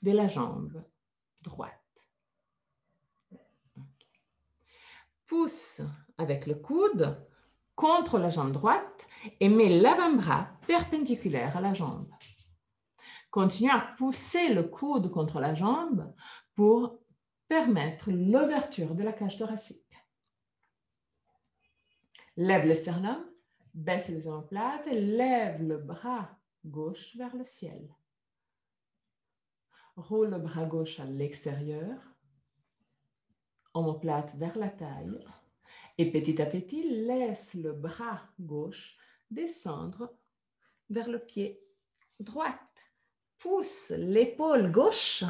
de la jambe droite. Pousse avec le coude contre la jambe droite et mets l'avant-bras perpendiculaire à la jambe. Continue à pousser le coude contre la jambe pour permettre l'ouverture de la cage thoracique. Lève le sternum, baisse les omoplates et lève le bras gauche vers le ciel. Roule le bras gauche à l'extérieur, omoplate vers la taille et petit à petit, laisse le bras gauche descendre vers le pied droit. Pousse l'épaule gauche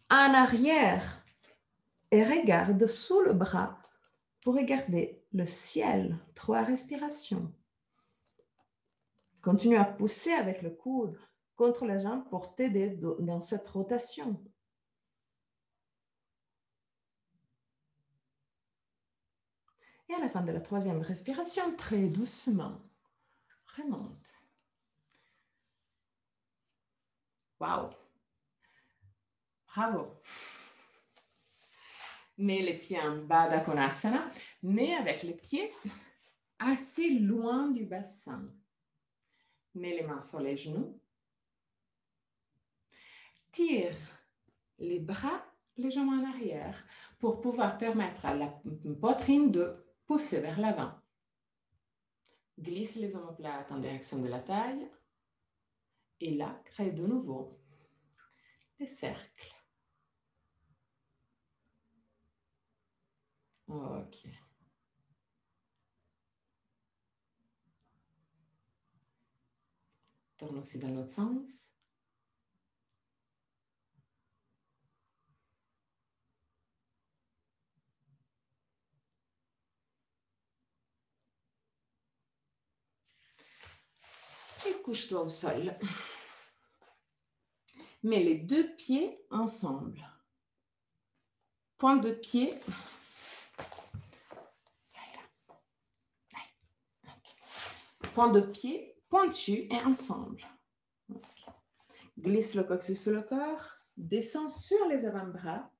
en arrière et regarde sous le bras pour regarder le ciel. 3 respirations. Continue à pousser avec le coude contre la jambe pour t'aider dans cette rotation. Et à la fin de la 3e respiration, très doucement, remonte. Wow! Bravo! Mets les pieds en bas d'Akonasana, mais avec les pieds assez loin du bassin. Mets les mains sur les genoux. Tire les bras légèrement en arrière pour pouvoir permettre à la poitrine de pousser vers l'avant. Glisse les omoplates en direction de la taille. Et là, crée de nouveau des cercles. Ok. Tourne aussi dans l'autre sens. Et couche-toi au sol. Mets les 2 pieds ensemble. Pointe de pied. Pointe de pied pointus et ensemble. Glisse le coccyx sur le corps, descend sur les avant-bras.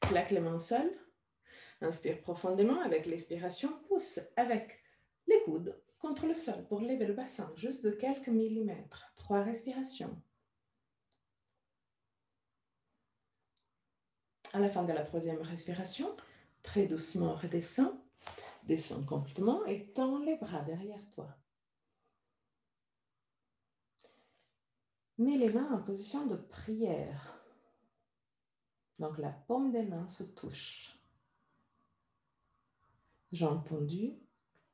Plaque les mains au sol. Inspire profondément avec l'expiration. Pousse avec les coudes contre le sol pour lever le bassin, juste de quelques millimètres. 3 respirations. À la fin de la 3e respiration, très doucement redescends. Descends complètement et tends les bras derrière toi. Mets les mains en position de prière. Donc la paume des mains se touche. Jambes tendues,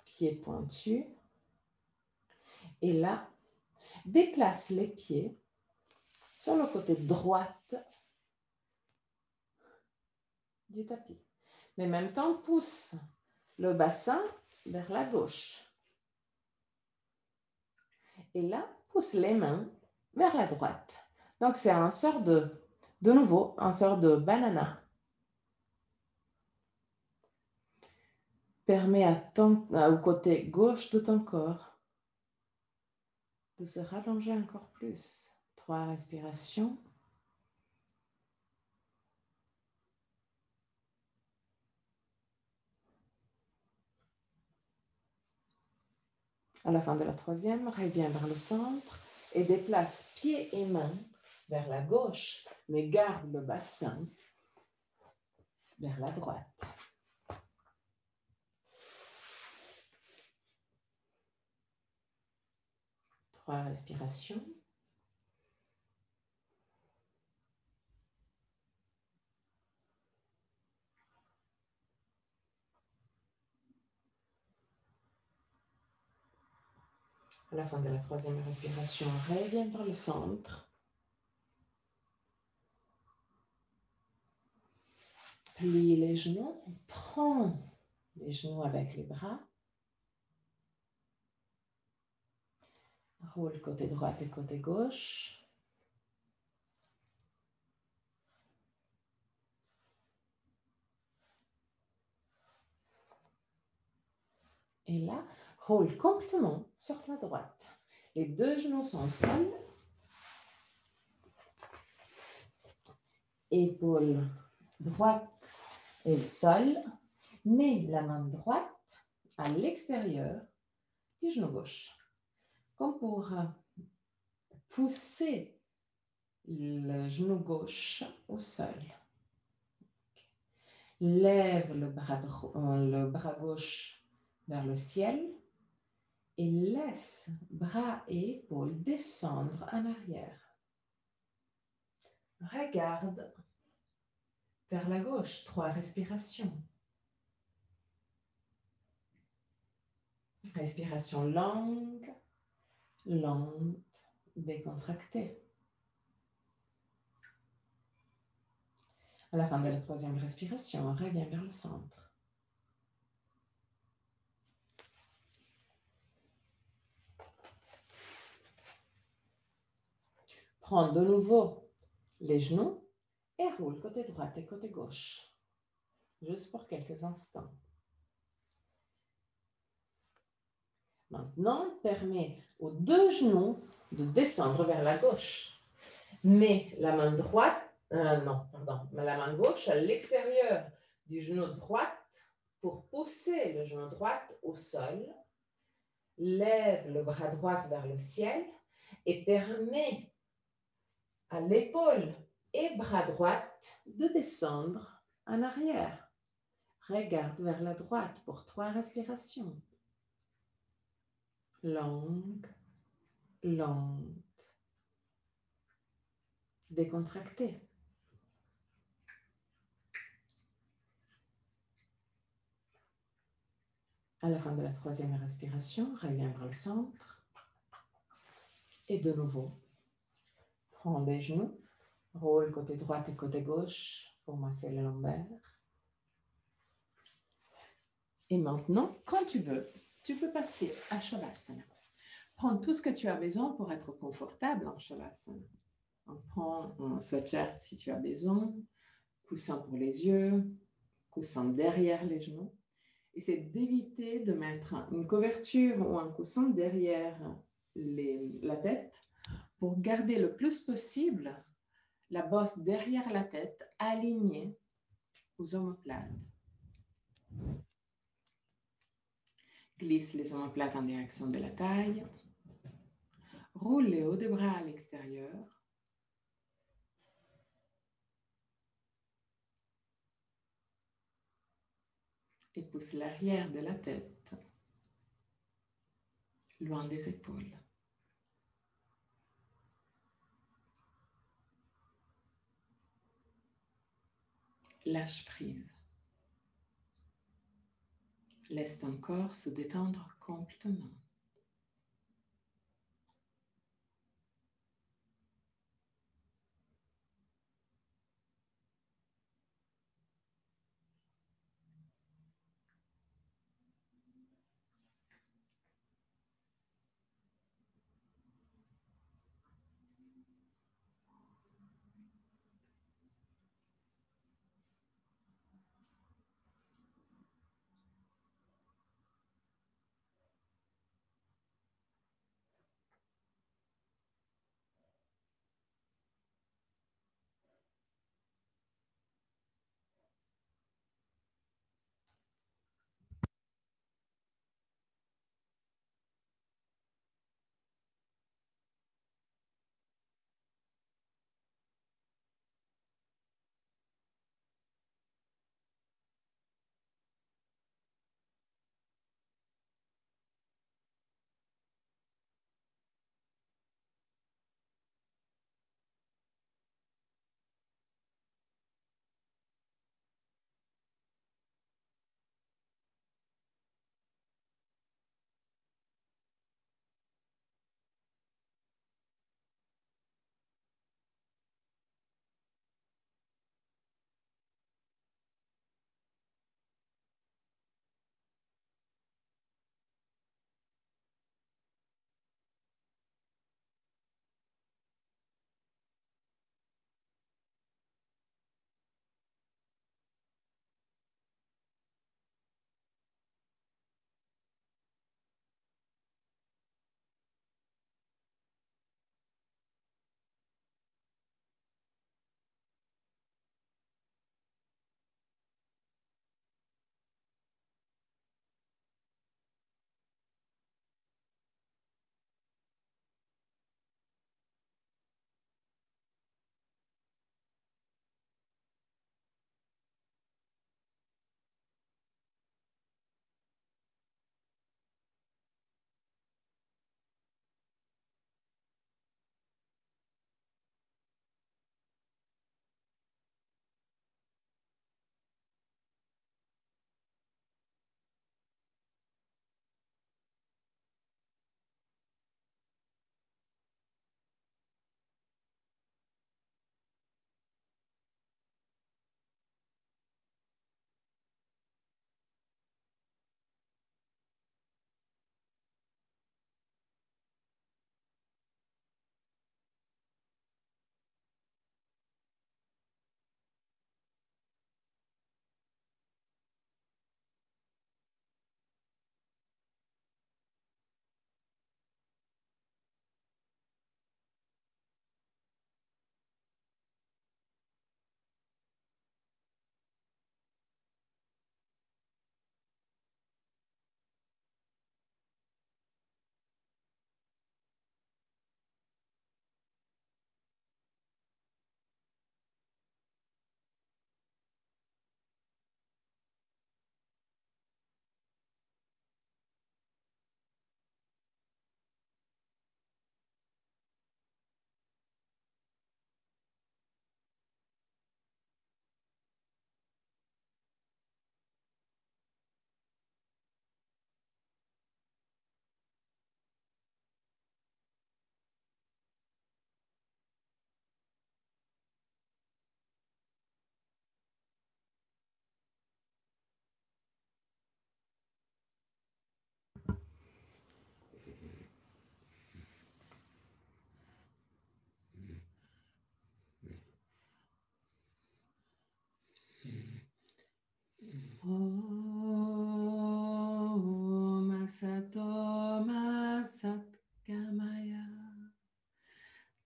pieds pointus. Et là, déplace les pieds sur le côté droit du tapis. Mais en même temps, pousse le bassin vers la gauche. Et là, pousse les mains vers la droite. Donc, c'est un sort de nouveau, un sort de banana. Permet au côté gauche de ton corps de se rallonger encore plus. 3 respirations. À la fin de la 3e, reviens vers le centre et déplace pieds et mains vers la gauche, mais garde le bassin vers la droite. Trois respirations. À la fin de la 3e respiration, reviens vers le centre. Plie les genoux, prends les genoux avec les bras. Roule côté droit et côté gauche. Et là, roule complètement sur ta droite. Les 2 genoux sont au sol. Épaule droite et le sol. Mets la main droite à l'extérieur du genou gauche. Comme pour pousser le genou gauche au sol. Lève le bras gauche vers le ciel et laisse bras et épaules descendre en arrière. Regarde vers la gauche, 3 respirations. Respiration longue, lente, décontractée. À la fin de la 3e respiration, reviens vers le centre. Prends de nouveau les genoux et roule côté droit et côté gauche. Juste pour quelques instants. Maintenant, permets aux 2 genoux de descendre vers la gauche. Mets la main la main gauche à l'extérieur du genou droit pour pousser le genou droit au sol. Lève le bras droit vers le ciel et permets à l'épaule et bras droit de descendre en arrière. Regarde vers la droite pour 3 respirations. Longue, lente, décontractée. À la fin de la 3e respiration, reviens vers le centre. Et de nouveau, prends les genoux, roule côté droit et côté gauche pour masser les lombaires. Et maintenant, quand tu peux passer à Shavasana. Prends tout ce que tu as besoin pour être confortable en Shavasana. On prend un sweatshirt si tu as besoin, coussin pour les yeux, coussin derrière les genoux. Essaie d'éviter de mettre une couverture ou un coussin derrière la tête pour garder le plus possible la bosse derrière la tête alignée aux omoplates. Glisse les omoplates en direction de la taille. Roule les hauts des bras à l'extérieur. Et pousse l'arrière de la tête loin des épaules. Lâche prise. Laisse ton corps se détendre complètement.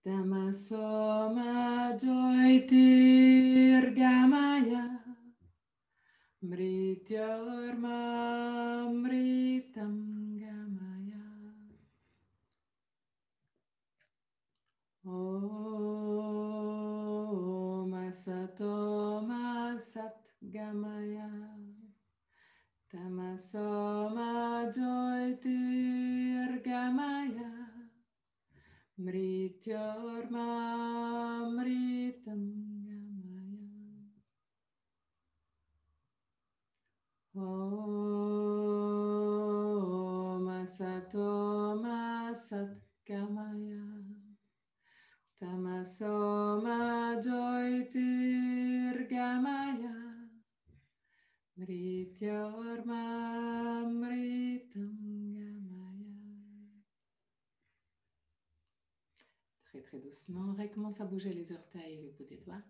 Tamasoma Jyotirgamaya Mrityormamritam Gamaya Om Asatoma Satgamaya Tamasoma Jyotirgamaya Mrityormamritam Gamaya Om Asatoma Satgamaya Tamasoma Jyotirgamaya Mrityormamritam Gamaya. Très très doucement, recommence à bouger les orteils et le bout des doigts.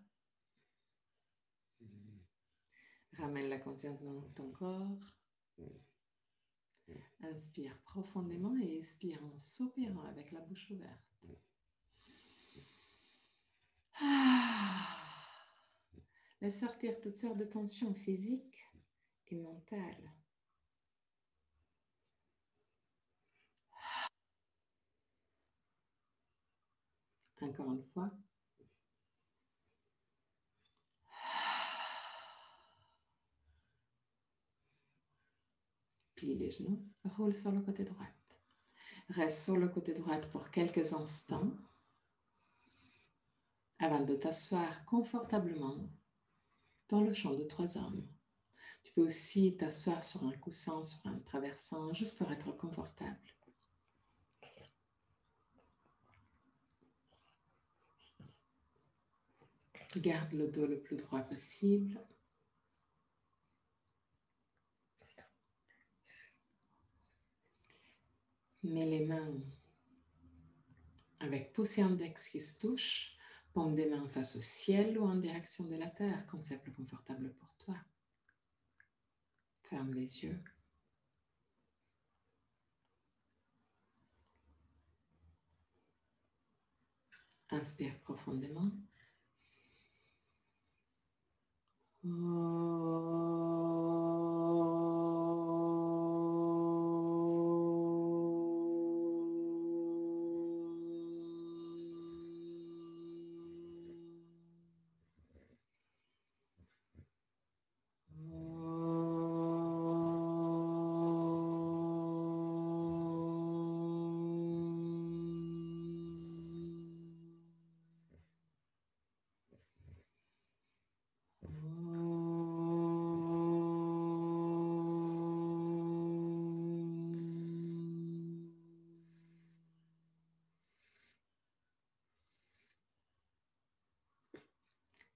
Ramène la conscience dans ton corps. Inspire profondément et expire en soupirant avec la bouche ouverte. Laisse sortir toutes sortes de tensions physiques et mentales. Encore une fois. Plie les genoux, roule sur le côté droit. Reste sur le côté droit pour quelques instants avant de t'asseoir confortablement dans le champ de 3 hommes. Tu peux aussi t'asseoir sur un coussin, sur un traversin, juste pour être confortable. Garde le dos le plus droit possible. Mets les mains avec pouce et index qui se touchent, paume des mains face au ciel ou en direction de la terre, comme c'est plus confortable pour toi. Ferme les yeux. Inspire profondément.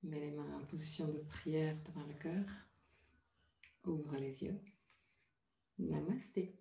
Mets les mains en position de prière devant le cœur. Ouvre les yeux. Namasté.